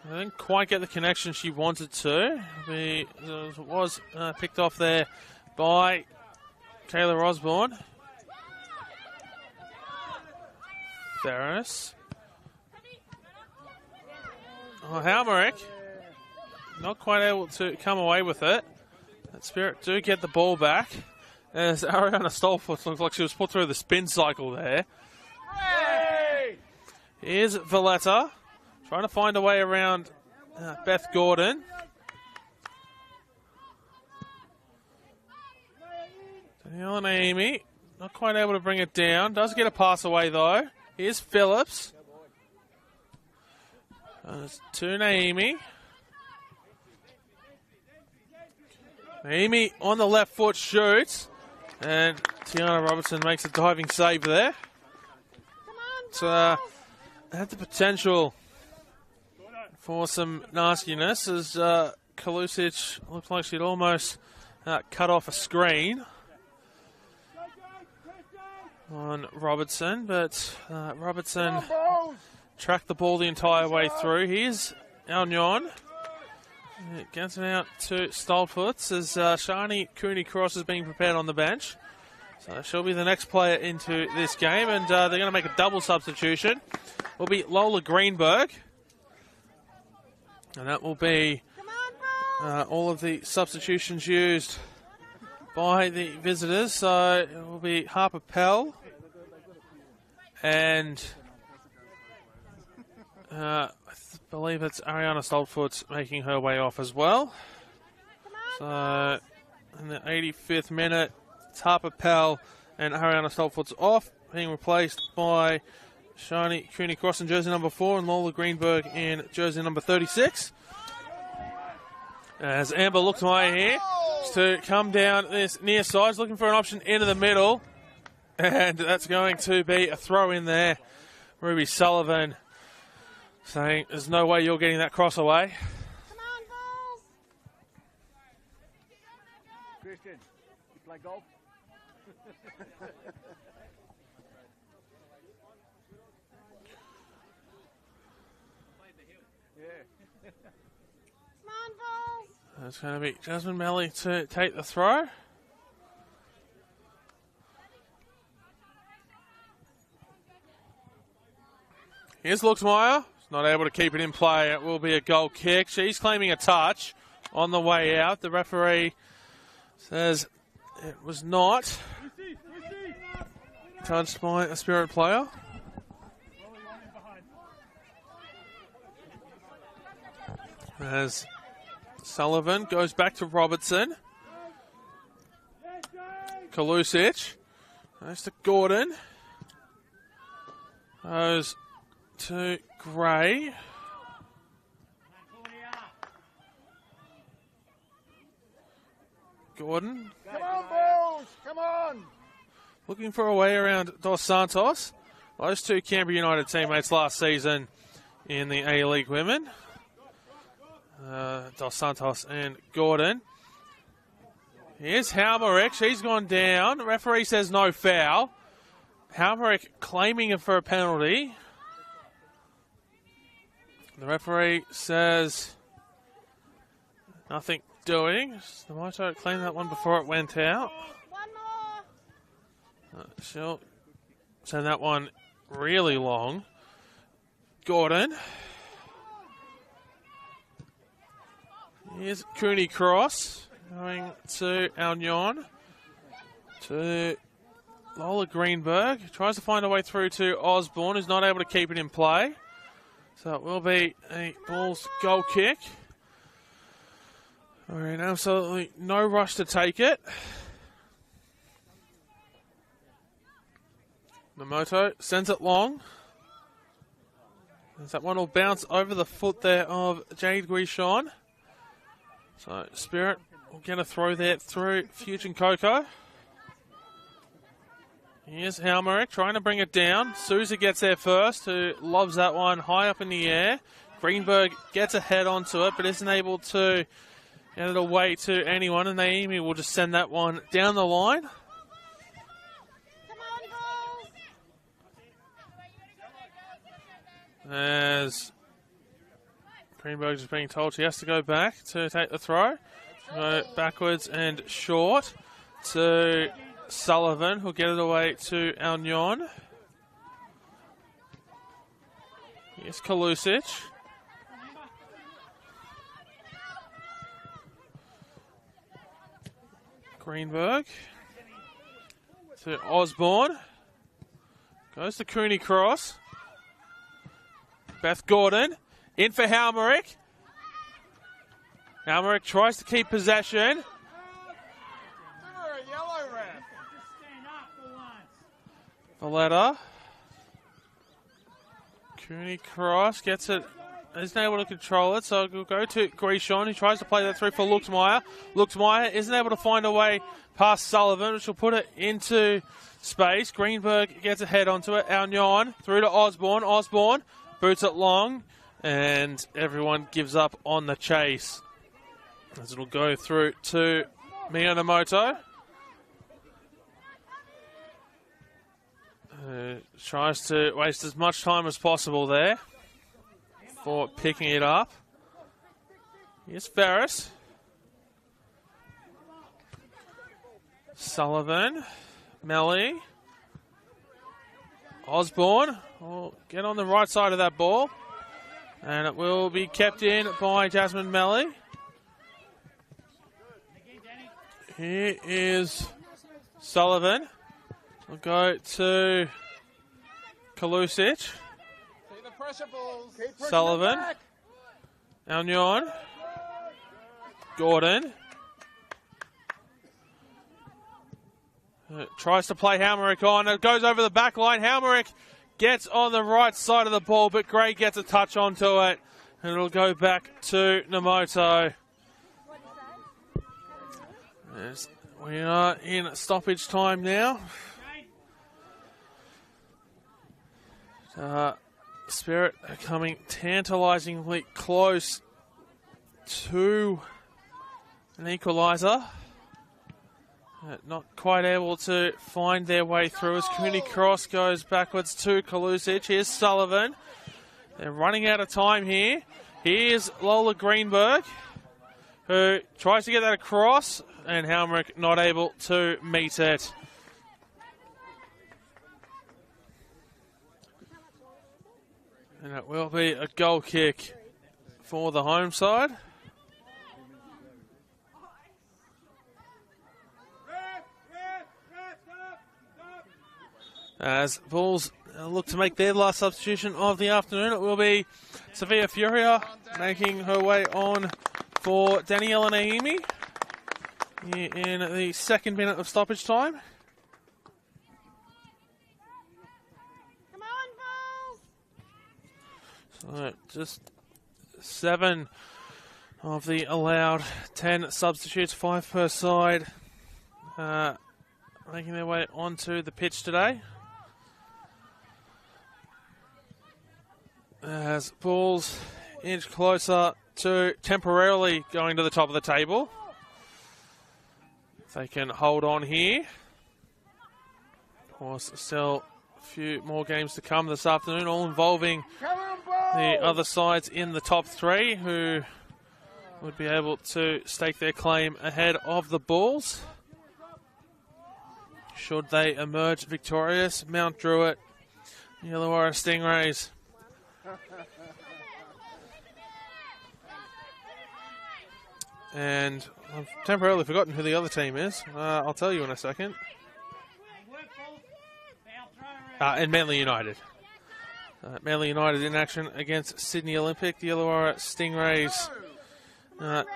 I didn't quite get the connection she wanted to. It was picked off there by Kayla Osborne. Ferris. Halmerick. Not quite able to come away with it. That Spirit do get the ball back. As Ariana Stolfutz looks like she was put through the spin cycle there. Hey! Here's Valletta. Trying to find a way around Beth Gordon. Danielle Naimi. Not quite able to bring it down. Does get a pass away though. Here's Phillips. To Naimi. Naimi on the left foot shoots. And Tiana Robertson makes a diving save there. So, had the potential for some nastiness as Kalusic looked like she'd almost cut off a screen on Robertson, but Robertson tracked the ball the entire way through. Here's Alnion. It gets it out to Stolfutz as Shani Cooney-Cross is being prepared on the bench. So she'll be the next player into this game, and they're going to make a double substitution. Will be Lola Greenberg. And that will be all of the substitutions used by the visitors. So it will be Harper Pell and I believe it's Ariana Stoltfoot making her way off as well. So in the 85th minute, it's Harper Pell and Ariana Stoltfoot's off, being replaced by Shani Cooney Cross in jersey number 4 and Lola Greenberg in jersey number 36. As Amber looks away here to come down this near side, looking for an option into the middle. And that's going to be a throw in there. Ruby Sullivan saying there's no way you're getting that cross away. Come on, balls. Christian, you play golf? Come on, balls. It's going to be Jasmine Melly to take the throw. Here's Luxmeyer. He's not able to keep it in play. It will be a goal kick. She's claiming a touch on the way out. The referee says it was not touched by a Spirit player. As Sullivan goes back to Robertson. Kalusic goes to Gordon. Goes to Gray. Gordon. Come on, Bulls! Come on! Looking for a way around Dos Santos. Those two Canberra United teammates last season in the A-League Women. Dos Santos and Gordon. Here's Halmerick. She's gone down. The referee says no foul. Halmerick claiming it for a penalty. The referee says nothing doing. The Moto claimed that one before it went out. One more. She'll send that one really long. Gordon. Here's Cooney Cross going to Alnion. To Lola Greenberg. Tries to find a way through to Osborne, who's not able to keep it in play. So it will be a Bulls goal kick. All right, absolutely no rush to take it. Namoto sends it long. As that one will bounce over the foot there of Jade Guichon. So Spirit will get a throw there through Fusion Coco. Here's Halmerick trying to bring it down. Souza gets there first, who lobs that one high up in the air. Greenberg gets a head onto it, but isn't able to get it away to anyone. And Naomi will just send that one down the line. Come on, balls. As Greenberg is being told she has to go back to take the throw. Go backwards and short to Sullivan, who'll get it away to Alnion. Here's Kalusic. Greenberg to Osborne. Goes to Cooney Cross. Beth Gordon in for Halmerick. Halmerick tries to keep possession. Valletta. Cooney Cross gets it. Isn't able to control it, so we'll go to Grishon. He tries to play that through for Luxmeyer. Luxmeyer isn't able to find a way past Sullivan, which will put it into space. Greenberg gets a head onto it. Alnion through to Osborne. Osborne boots it long, and everyone gives up on the chase. As it'll go through to Miyamoto. Tries to waste as much time as possible there for picking it up. Here's Ferris. Sullivan. Melly. Osborne will get on the right side of that ball. And it will be kept in by Jasmine Melly. Here is Sullivan. We'll go to Kalusic. See the pressure, Bulls. Sullivan. Alnion. Gordon. Tries to play Halmerick on. It goes over the back line. Halmerick gets on the right side of the ball, but Gray gets a touch onto it. And it'll go back to Namoto. We are in stoppage time now. Spirit are coming tantalisingly close to an equaliser. Not quite able to find their way through as Community Cross goes backwards to Kalusic. Here's Sullivan. They're running out of time here. Here's Lola Greenberg, who tries to get that across, and Halmerick not able to meet it. And it will be a goal kick for the home side. As Bulls look to make their last substitution of the afternoon, it will be Sophia Furia making her way on for Daniela Naimi in the second minute of stoppage time. Come on, Bulls! So just 7 of the allowed 10 substitutes, 5 per side, making their way onto the pitch today. As Bulls inch closer to temporarily going to the top of the table. If they can hold on here. Of course, still a few more games to come this afternoon, all involving the other sides in the top 3 who would be able to stake their claim ahead of the Bulls. Should they emerge victorious, Mount Druitt, Illawarra Stingrays. And I've temporarily forgotten who the other team is. I'll tell you in a second. And Manly United. Manly United in action against Sydney Olympic. The Illawarra Stingrays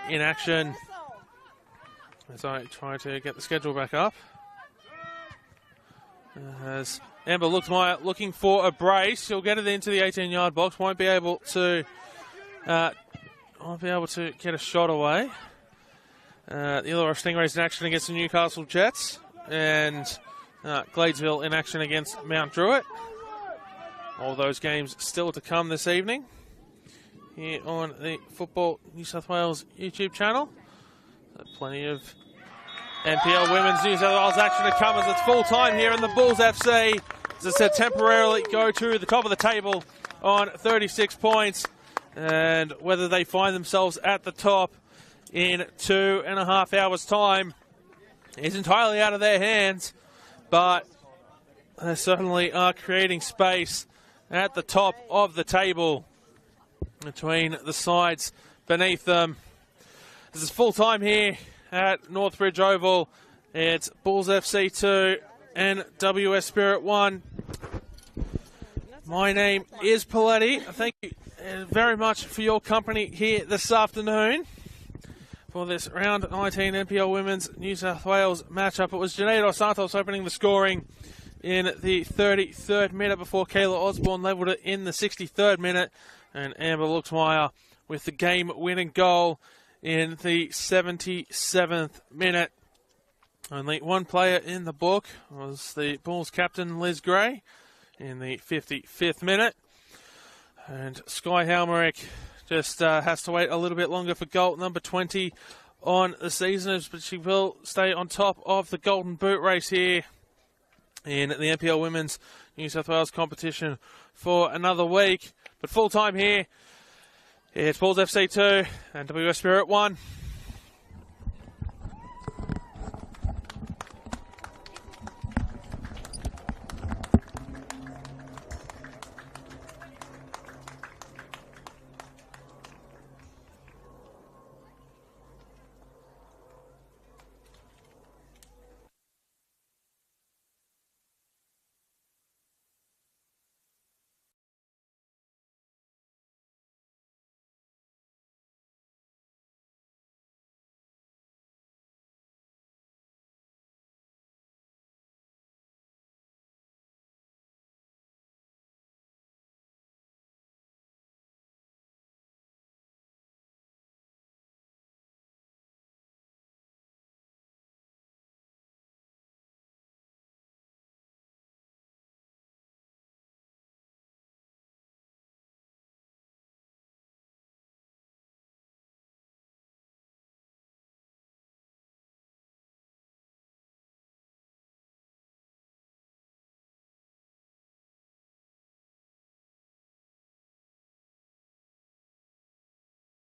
in action. As I try to get the schedule back up. As Amber looking for a brace. She'll get it into the 18-yard box. Won't be able to get a shot away. The Illawarra Stingrays in action against the Newcastle Jets. And Gladesville in action against Mount Druitt. All those games still to come this evening. Here on the Football New South Wales YouTube channel. Plenty of NPL Women's New South Wales action to come as it's full time here in the Bulls FC. As I said, temporarily go to the top of the table on 36 points. And whether they find themselves at the top in 2.5 hours' time is entirely out of their hands. But they certainly are creating space at the top of the table between the sides beneath them. This is full time here at Northbridge Oval. It's Bulls FC 2 and NWS Spirit 1. My name is Paletti. Thank you very much for your company here this afternoon for this round 19 NPL Women's New South Wales matchup. It was Janae Dos Santos opening the scoring in the 33rd minute before Kayla Osborne levelled it in the 63rd minute, and Amber Luxmeyer with the game-winning goal in the 77th minute. Only one player in the book was the Bulls captain Liz Gray in the 55th minute. And Sky Halmerick just has to wait a little bit longer for goal number 20 on the season, but she will stay on top of the Golden Boot race here in the NPL Women's New South Wales competition for another week. But full time here, it's Bulls FC 2 and NWS Spirit 1.